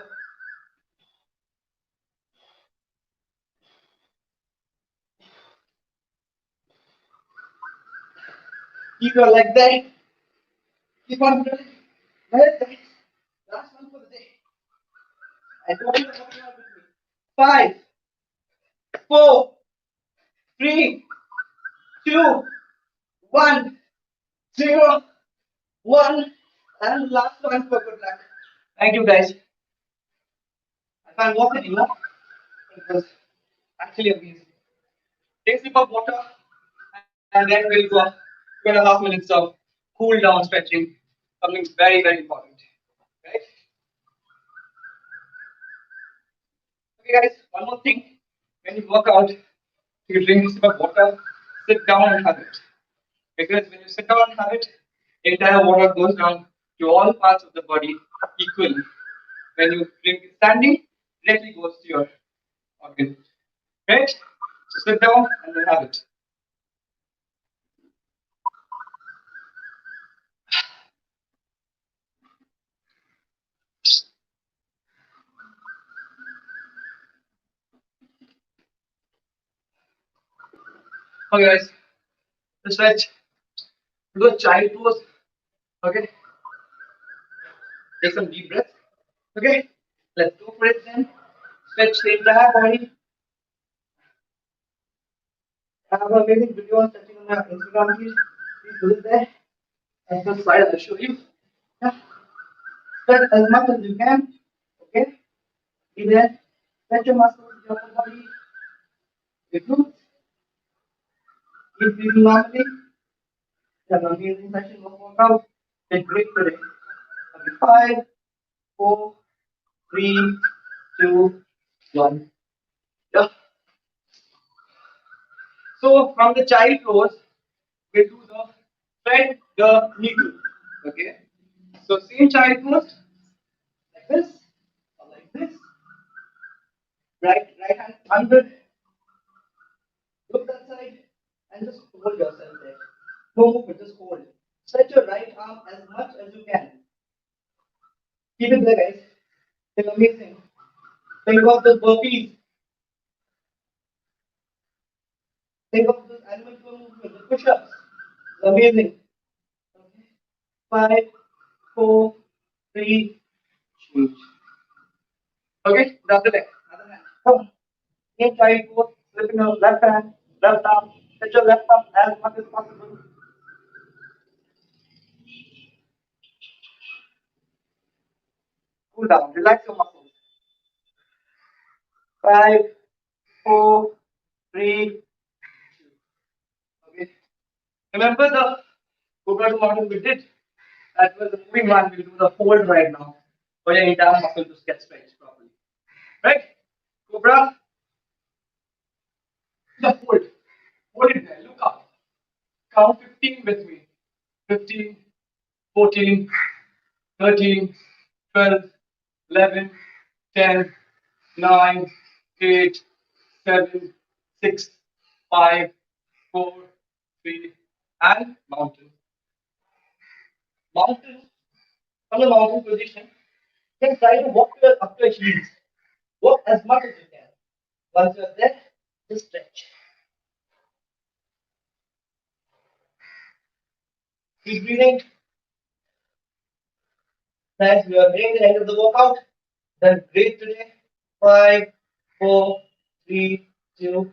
Keep your leg there. Keep on breathing. Well, guys, last one for the day. I don't know what you are with me. Five, four, three, two, one, zero, one, and last one for good luck. Thank you, guys. I can't walk anymore. It was actually amazing. Take a sip of water, and then we'll go 2.5 minutes of cool down stretching. Something very, very important. Right? Okay, guys, one more thing. When you work out, you drink a sip of water, sit down and have it. Because when you sit down and have it, the entire water goes down to all parts of the body equally. When you drink it standing, directly goes to your organ. Right? So sit down and then have it. Okay, guys, the stretch. Do a child pose. Okay, take some deep breaths. Okay, let's go for it then. Stretch the entire body. I have an amazing video on stretching on my Instagram page. Please visit there. And the slide I'll show you. Yeah. Stretch as much as you can. Okay, be there. Stretch your muscles, your upper body. Your glutes. Keep breathing normally. Have an amazing session of workout. Get great today. Okay, 5, 4, 3, 2, 1. Yeah. So from the child pose, we do the spread the knee glute. Okay. So same child pose, like this, or like this. Right hand under, look that side, and just hold yourself there. No movement, just hold. Stretch your right arm as much as you can. Keep it there, guys. It's amazing. Think of the burpees. Think of this animal flow movement, the push-ups. It's amazing. Okay. 5, 4, 3, change. Okay, that's the leg. Other hand. Come. Same child pose, flipping your left hand, left arm, stretch your left arm as much as possible. Cool down, relax your muscles. 5, 4, 3, 2. Okay. Remember the Cobra model we did? That was the moving one. We'll do the hold right now for your entire muscle to get stretched properly. Right? Cobra, the hold. Hold it there. Look up. Count 15 with me. 15, 14, 13, 12, 11, 10, 9, 8, 7, 6, 5, 4, 3, and mountain. Mountain, from the mountain position, you can try to walk up to your heels. Walk as much as you can. Once you're there, just stretch. Keep breathing. Nice. We are nearing the end of the workout. Done great today. 5, 4, 3, 2,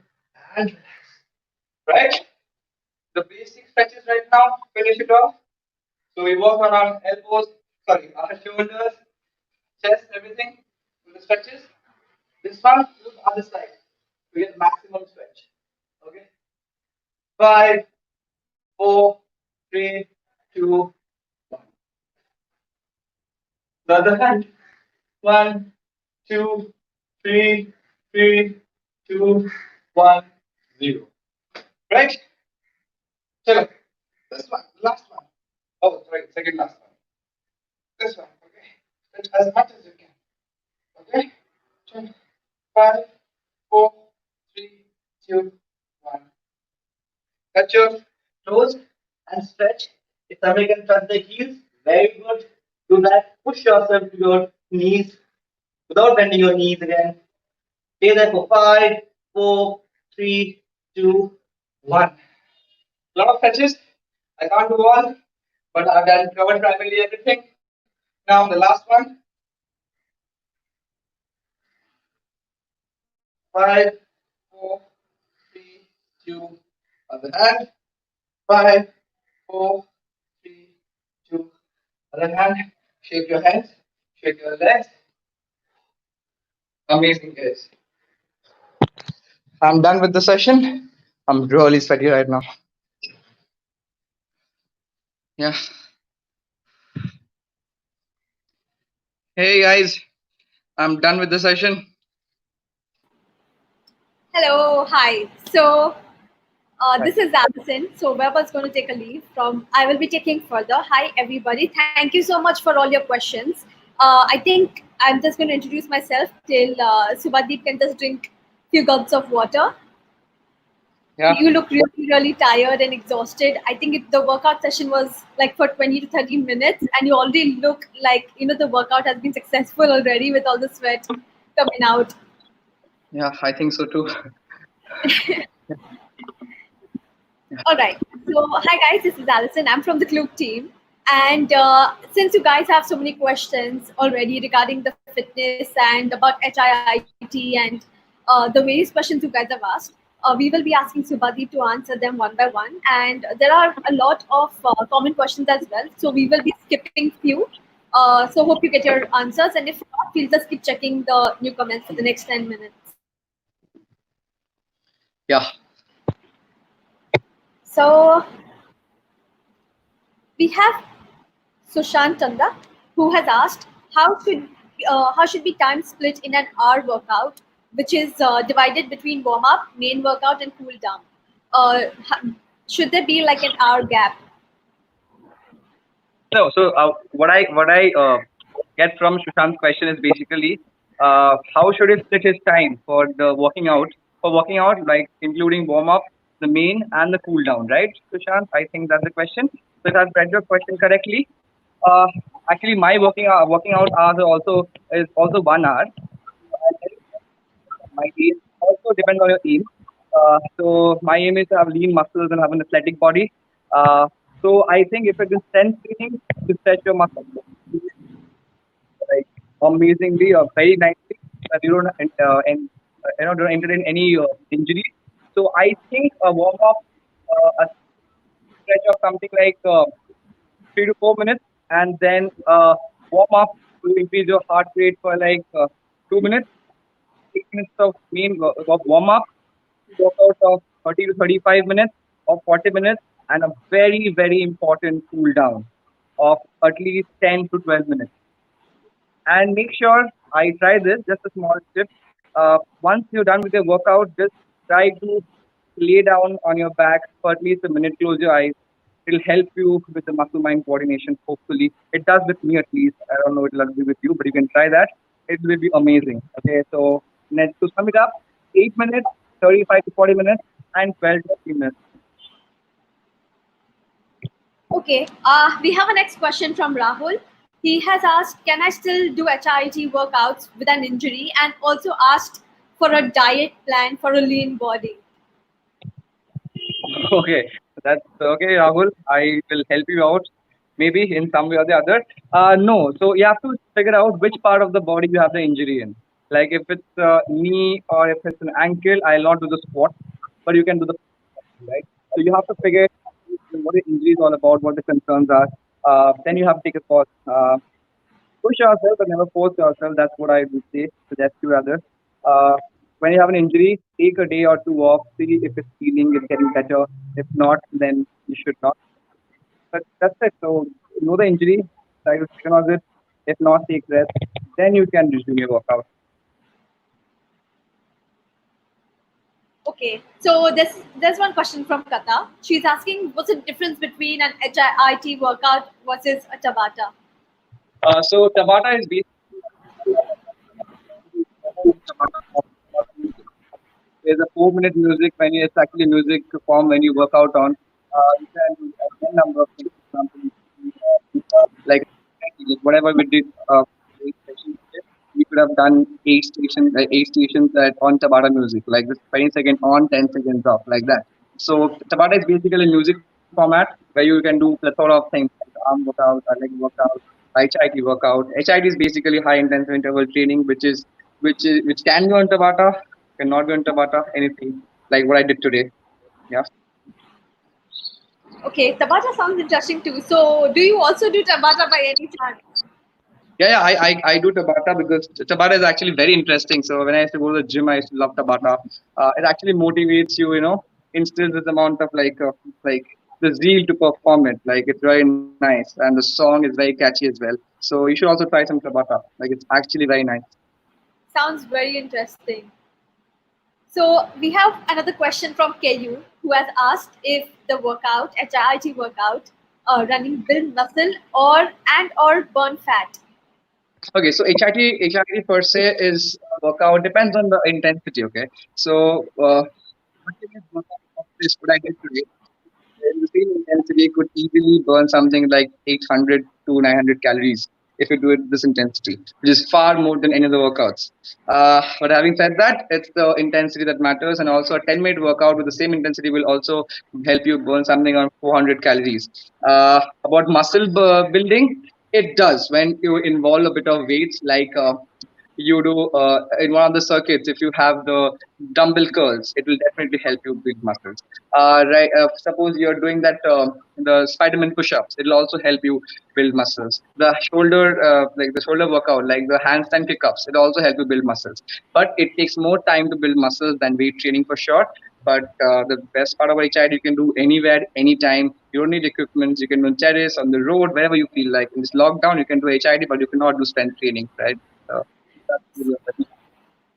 and relax. Right? The basic stretches right now, finish it off. So we work on our elbows, sorry, our shoulders, chest, everything with the stretches. This one, do the other side. We get maximum stretch. Okay. 5, 4, 3, 2, 1. The other hand. 1, 2, 3, 3, 2, 1, 0. Right? Chalo. This one, last one. Oh, sorry, second last one. This one, okay. Stretch as much as you can. Okay? Chalo. 5, 4, 3, 2, 1. Touch your toes and stretch. If somebody can touch the heels, very good. Do that. Push yourself to your knees without bending your knees again. Stay there for 5, 4, 3, 2, 1. A lot of stretches. I can't do all, but I've done covered primarily everything. Now the last one. 5, 4, 3, 2. Other hand. 5, 4, 3, 2. Other hand. Shake your hands. Shake your legs. Amazing, guys. I'm done with the session. I'm really sweaty right now. Yeah. Hey guys, I'm done with the session. Hello, hi. So Hi. this is Alison. So Weber's going to take a leave from. I will be taking further. Hi, everybody. Thank you so much for all your questions. I think I'm just going to introduce myself till Subhadeep can just drink few gulps of water. Yeah. You look really, really tired and exhausted. I think the workout session was like for 20 to 30 minutes, and you already look like the workout has been successful already with all the sweat coming out. Yeah, I think so too. All right. So, hi guys, this is Alison. I'm from the Club team. And since you guys have so many questions already regarding the fitness and about HIIT and the various questions you guys have asked, we will be asking Subhadeep to answer them one by one. And there are a lot of common questions as well. So, we will be skipping few. So, hope you get your answers. And if not, we'll just keep checking the new comments for the next 10 minutes. Yeah. So, we have Sushant Chandra, who has asked how should be time split in an hour workout, which is divided between warm up, main workout, and cool down. Should there be like an hour gap? No, so what I get from Sushant's question is basically how should he split his time for the working out? For working out, like including warm up, the main and the cool down, right, Sushant? I think that's the question. So if I've read your question correctly, uh, actually my working out hours are also is also 1 hour. My aim also depends on your aim. So my aim is to have lean muscles and have an athletic body. So I think if it is strength training to stretch your muscles like amazingly or very nicely, that you don't don't entertain any injuries. So I think a warm up, a stretch of something like 3 to 4 minutes, and then warm up to increase your heart rate for like 2 minutes. 6 minutes of of warm up, workout of 30 to 35 minutes or 40 minutes, and a very, very important cool down of at least 10 to 12 minutes. And make sure I try this, just a small tip. Once you're done with your workout, just try to lay down on your back for at least a minute, close your eyes. It'll help you with the muscle mind coordination, hopefully. It does with me at least. I don't know if it'll be with you, but you can try that. It will be amazing. Okay, so to sum it up, 8 minutes, 35 to 40 minutes, and 12 to 15 minutes. Okay, we have a next question from Rahul. He has asked, can I still do HIIT workouts with an injury? And also asked for a diet plan for a lean body. Okay, that's okay, Rahul. I will help you out, maybe in some way or the other. No, so you have to figure out which part of the body you have the injury in. Like if it's knee or if it's an ankle, I'll not do the squat, but you can do the right. So you have to figure out what the injury is all about, what the concerns are. Then you have to take a pause. Push yourself, but never force yourself. That's what I would say. Suggest you rather. Uh, when you have an injury, take a day or two off. See if it's healing, it's getting better. If not, then you should not. But that's it. So know the injury, try to diagnose it. If not, take rest. Then you can resume your workout. Okay, so there's one question from Kata. She's asking, what's the difference between an HIIT workout versus a Tabata? So Tabata is basically there's a 4 minute music when it's actually music form when you work out on. You can do a number of things. For example, like whatever we did, 8 sessions, we could have done 8 stations on Tabata music, like this 20 second on, 10 seconds off, like that. So Tabata is basically a music format where you can do plethora of things like arm workout, leg workout, HIIT workout. HIIT is basically high intensity interval training, which can be on Tabata, cannot be on Tabata, anything like what I did today. Yeah. Okay, Tabata sounds interesting too. So, do you also do Tabata by any chance? Yeah, I do Tabata because Tabata is actually very interesting. So when I used to go to the gym, I used to love Tabata. It actually motivates you, instills this amount of like the zeal to perform it. Like it's very nice, and the song is very catchy as well. So you should also try some Tabata. Like it's actually very nice. Sounds very interesting. So, we have another question from KU who has asked if the workout, HIIT workout, running build muscle or burn fat. Okay, so HIT per se is workout depends on the intensity. Okay, so what I did today in the same intensity could easily burn something like 800 to 900 calories if you do it this intensity, which is far more than any other workouts. But having said that, it's the intensity that matters, and also a 10-minute workout with the same intensity will also help you burn something around 400 calories. About building, it does when you involve a bit of weights like you do in one of the circuits. If you have the dumbbell curls, it will definitely help you build muscles. Right, suppose you're doing that the spiderman push-ups, it will also help you build muscles. The shoulder like the shoulder workout, like the handstand kick-ups, it also help you build muscles, but it takes more time to build muscles than weight training for sure. But the best part about HIIT, you can do anywhere, anytime. You don't need equipment. You can do terrace, on the road, wherever you feel like. In this lockdown, you can do HIIT, but you cannot do strength training, right? Uh,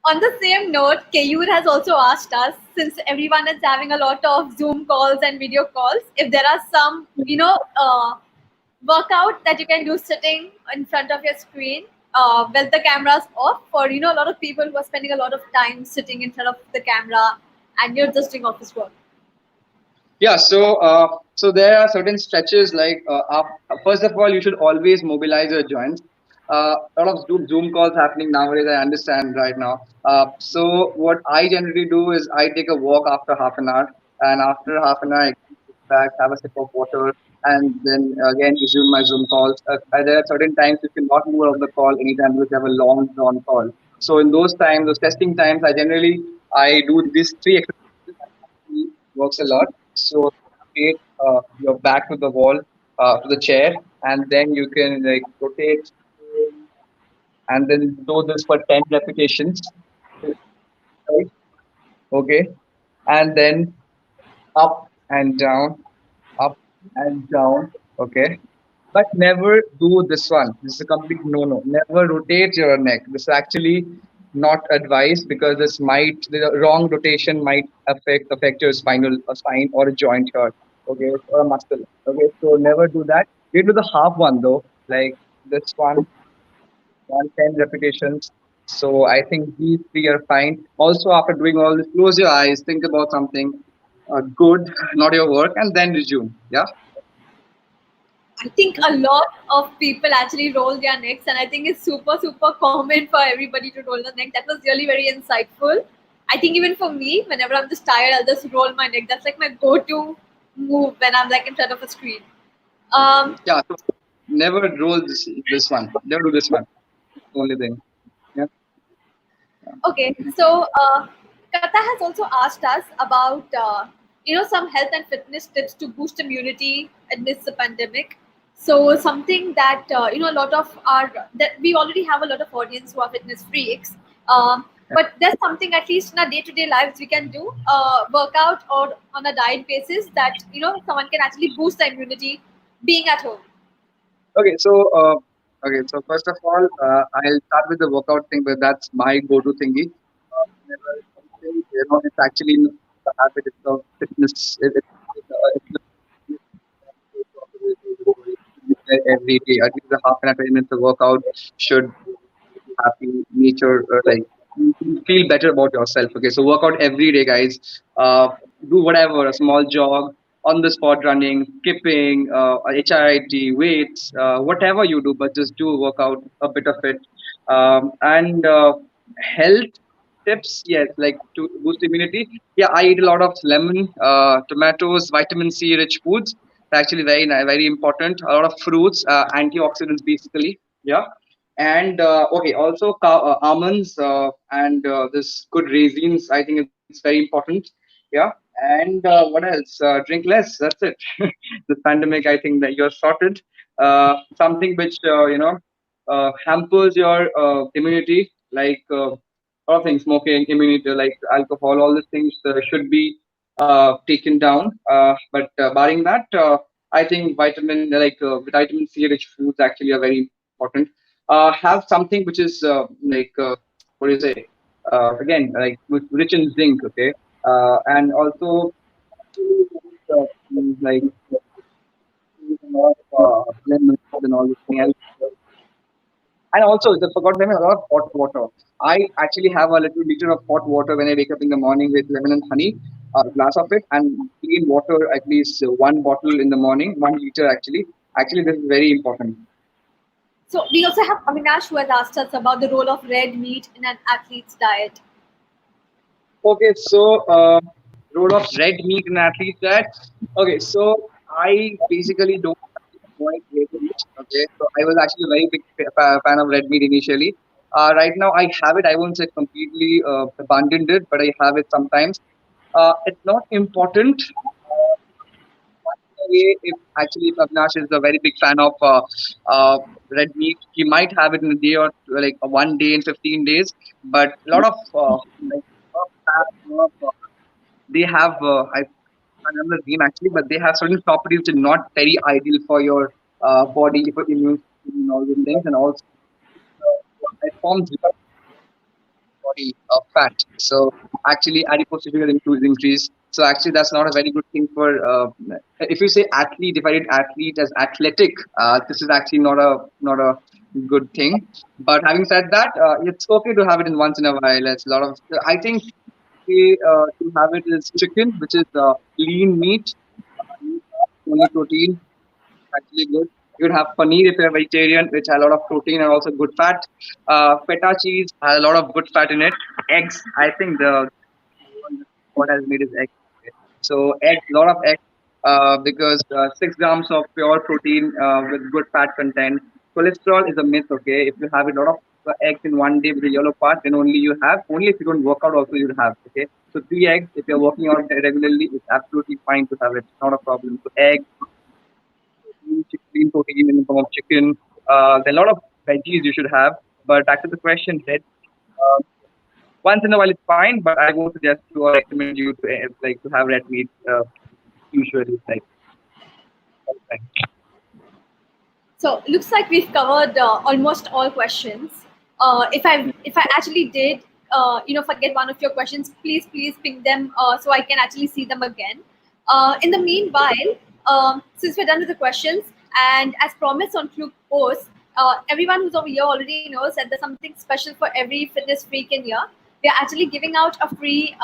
On the same note, Kayur has also asked us, since everyone is having a lot of Zoom calls and video calls, if there are some, workout that you can do sitting in front of your screen with the cameras off for, a lot of people who are spending a lot of time sitting in front of the camera and you're just doing office work. Yeah, so there are certain stretches like first of all, you should always mobilize your joints. A lot of Zoom calls happening nowadays. I understand right now. So what I generally do is I take a walk after half an hour, and after half an hour, I sit back, have a sip of water, and then again resume my Zoom calls. There are certain times you cannot move out of the call anytime because you have a long drawn call. So in those times, those testing times, I do these three exercises. Actually works a lot. So rotate your back to the wall, to the chair, and then you can like rotate and then do this for 10 repetitions. Right? Okay, and then up and down, up and down. Okay, but never do this one. This is a complete no-no. Never rotate your neck. This is actually not advised because the wrong rotation might affect your spine or a joint here. Okay, or a muscle. Okay, so never do that. You do the half one though, like this one, 110 repetitions. So I think these three are fine. Also, after doing all this, close your eyes, think about something good, not your work, and then resume. Yeah. I think a lot of people actually roll their necks, and I think it's super, super common for everybody to roll the neck. That was really very insightful. I think even for me, whenever I'm just tired, I'll just roll my neck. That's like my go-to move when I'm like in front of a screen. Um, Yeah. So never roll this one. Never do this one. Only thing. Yeah. Okay, so Kata has also asked us about some health and fitness tips to boost immunity amidst the pandemic. So something that a lot of our that we already have a lot of audience who are fitness freaks. But there's something at least in our day-to-day lives we can do workout or on a diet basis that someone can actually boost the immunity being at home. Okay. So first of all, I'll start with the workout thing, but that's my go-to thingy. Whenever something, it's actually not the habit, it's the fitness. Every day, at least a half an hour, 20 minutes of workout should happy nature, like you feel better about yourself. Okay, so work out every day, guys. Do whatever, a small jog, on the spot running, skipping, HIIT, weights, whatever you do, but just do work out a bit of it. And health tips, yes, like to boost immunity. Yeah, I eat a lot of lemon, tomatoes, vitamin C rich foods. Actually, very important. A lot of fruits, antioxidants, basically. Yeah. And okay, also almonds and this good raisins. I think it's very important. Yeah. And what else? Drink less. That's it. This pandemic, I think that you're sorted. Something which hampers your immunity, like lot of things, smoking, immunity, like alcohol, all these things should be taken down. But barring that, I think vitamin C rich foods actually are very important. Have something which is what do you say? Again, like rich in zinc, okay, and also like a lot of lemons and all this thing. And also, I forgot them a lot of hot water. I actually have a little liter of hot water when I wake up in the morning with lemon and honey, a glass of it, and clean water at least one bottle in the morning, 1 liter actually. Actually, this is very important. So we also have Avinash who has asked us about the role of red meat in an athlete's diet. Okay, so role of red meat in athlete diet. Okay, so I basically don't avoid red meat. Okay, so I was actually a very big fan of red meat initially. Right now, I have it. I won't say completely abandoned it, but I have it sometimes. It's not important. Way, if actually if Avinash is a very big fan of red meat, he might have it in a day or like 1 day in 15 days. But a lot of like lot of fat, lot of, they have I can't remember the name actually, but they have certain properties which are not very ideal for your body, for immune system and all these things, and also it forms body fat. So actually, adipose tissue will increase. So actually, that's not a very good thing for. If you say athlete, divided athlete as athletic, this is actually not a good thing. But having said that, it's okay to have it in once in a while. It's a lot of. I think to have it is chicken, which is lean meat, only protein actually good. You would have paneer if you're vegetarian, which has a lot of protein and also good fat. Feta cheese has a lot of good fat in it. Eggs, I think the what has made is eggs. So eggs, a lot of eggs, because 6 grams of pure protein with good fat content. Cholesterol is a myth. Okay, if you have a lot of eggs in 1 day with the yellow part, then only you have. Only if you don't work out, also you'll have. Okay, so 3 eggs. If you're working out regularly, it's absolutely fine to have it. Not a problem. So eggs, clean protein in the form of chicken. There are a lot of veggies you should have. But back to the question, red uh, once in a while it's fine, but I won't suggest you or recommend you to like to have red meat usually like all the time. So looks like we've covered almost all questions. If I actually did forget one of your questions, please ping them so I can actually see them again. In the meanwhile, since we're done with the questions, and as promised on Fluke Post, everyone who's over here already knows that there's something special for every fitness freak in here. We're actually giving out a free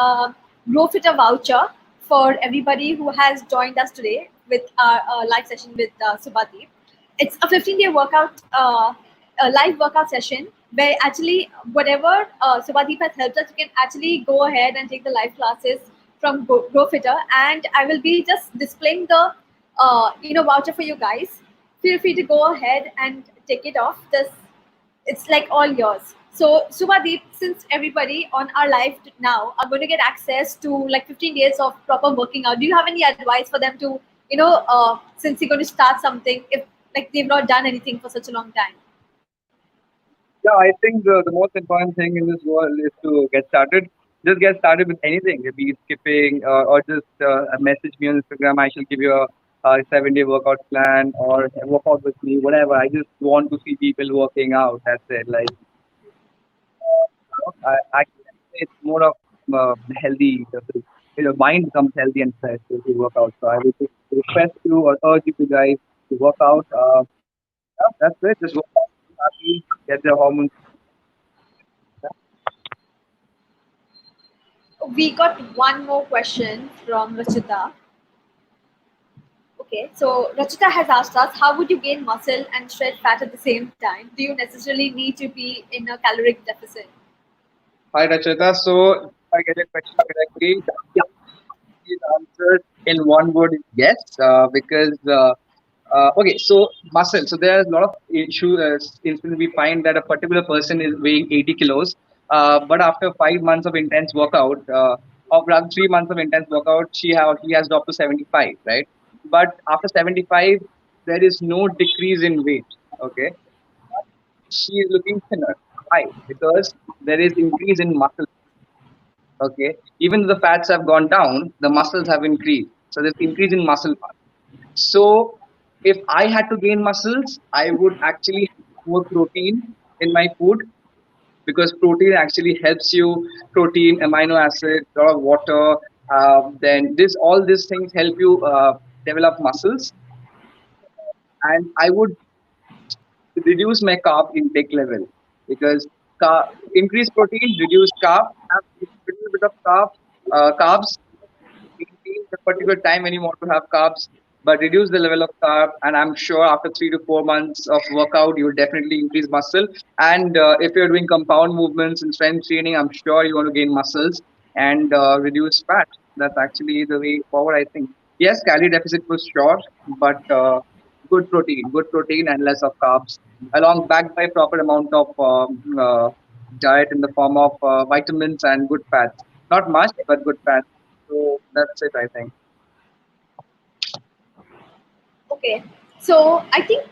Grow Fitter voucher for everybody who has joined us today with our live session with Subhadeep. It's a 15-day workout, a live workout session where actually whatever Subhadeep has helped us, you can actually go ahead and take the live classes from Grow Fitter, and I will be just displaying the voucher for you guys. Feel free to go ahead and take it off. Just it's like all yours. So Subhadeep, since everybody on our live now are going to get access to like 15 days of proper working out, do you have any advice for them to, since you're going to start something, if like they've not done anything for such a long time? Yeah, I think the most important thing in this world is to get started. Just get started with anything, be it skipping or just message me on Instagram. I shall give you a 7 day workout plan or work out with me, whatever. I just want to see people working out. That's it. Like actually, it's more of healthy. Mind becomes healthy and fresh if you work out. So I would just request you or urge you guys to work out. Yeah, that's it. Just work out, be happy, get the hormones. We got one more question from Rachita. Okay, so Rachita has asked us, how would you gain muscle and shred fat at the same time? Do you necessarily need to be in a caloric deficit? Hi, Rachita. So, if I get your question correctly, yeah, these answers in one word is yes, because okay, so muscle. So there's a lot of instances we find that a particular person is weighing 80 kilos, but after 5 months of intense workout, or rather 3 months of intense workout, he has dropped to 75, right? But after 75, there is no decrease in weight. Okay, she is looking thinner. Why? Because there is increase in muscle. Okay, even though the fats have gone down, the muscles have increased. So there's increase in muscle mass. So if I had to gain muscles, I would actually have more protein in my food, because protein actually helps you. Protein, amino acids, lot of water. Then this all these things help you develop muscles. And I would reduce my carb intake level, because increase protein, reduce carb, have a little bit of carbs, maintain the particular time when you want to have carbs, but reduce the level of carb. And I'm sure after 3 to 4 months of workout, you will definitely increase muscle. And if you're doing compound movements and strength training, I'm sure you want to gain muscles and reduce fat. That's actually the way forward, I think. Yes, calorie deficit for sure, but good protein and less of carbs, along backed by proper amount of diet in the form of vitamins and good fats. Not much, but good fats. So that's it, I think. Okay, so I think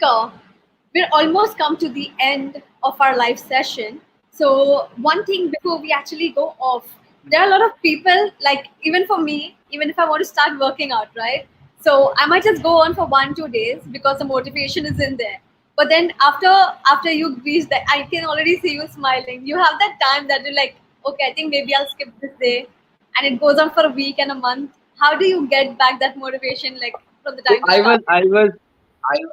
we're almost come to the end of our live session. So one thing before we actually go off, there are a lot of people, like even for me, even if I want to start working out, right? So I might just go on for 1 2 days because the motivation is in there. But then after you reach that, I can already see you smiling. You have that time that you're like, okay, I think maybe I'll skip this day, and it goes on for a week and a month. How do you get back that motivation, like from the So time you start?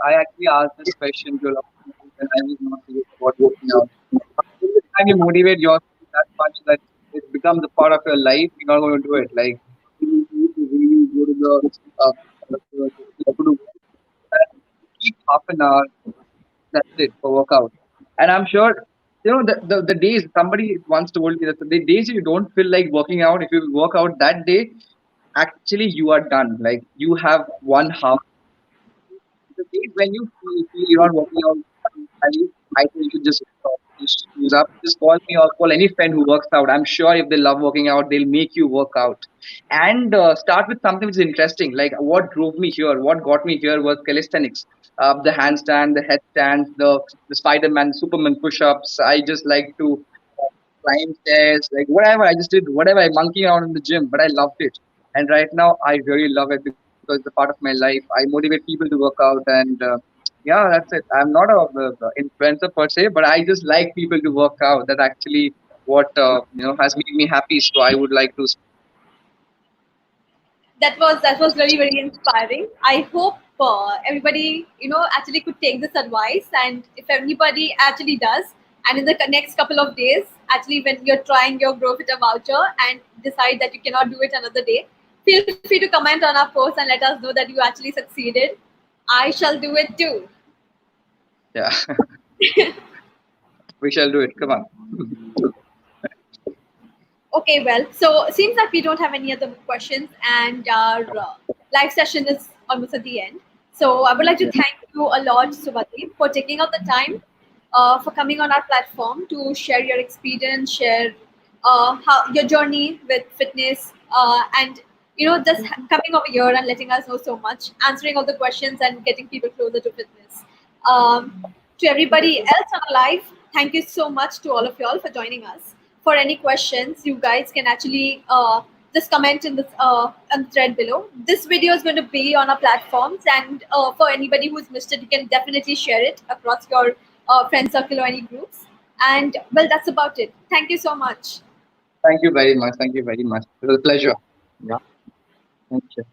I actually asked this question to a lot of people when I was not serious about working out. Every time you motivate yourself that much that it becomes a part of your life, you're not going to do it. Like you really go to the to do keep half an hour. That's it for workout. And I'm sure the days somebody once told me that the days you don't feel like working out, if you work out that day, actually you are done. Like you have one half the days when you feel you're not working out, I think you should just stop. Just use up. Just call me or call any friend who works out. I'm sure if they love working out, they'll make you work out. And start with something which is interesting. Like what drove me here, what got me here was calisthenics. The handstand, the headstand, the Spider-Man, Superman push-ups. I just like to climb stairs, like whatever. I just did whatever. I monkey around in the gym, but I loved it. And right now, I really love it because it's a part of my life. I motivate people to work out, and yeah, that's it. I'm not a influencer per se, but I just like people to work out. That actually what has made me happy. So I would like to. That was very very inspiring. I hope everybody actually could take this advice, and if anybody actually does, and in the next couple of days, actually when you're trying your grow fitter voucher and decide that you cannot do it another day, feel free to comment on our post and let us know that you actually succeeded. I shall do it too. Yeah, we shall do it. Come on. Okay, well, so it seems like we don't have any other questions, and our live session is almost at the end. So I would like to Yeah. thank you a lot, Subhadeep, for taking out the time, for coming on our platform to share your experience, share how your journey with fitness, and just coming over here and letting us know so much, answering all the questions, and getting people closer to fitness. To everybody else on the live, thank you so much to all of y'all for joining us. For any questions, you guys can actually just comment in this on the thread below. This video is going to be on our platforms, and for anybody who's missed it, you can definitely share it across your friend circle or any groups. And well, that's about it. Thank you so much. Thank you very much. Thank you very much. It was a pleasure. Yeah. Thank you.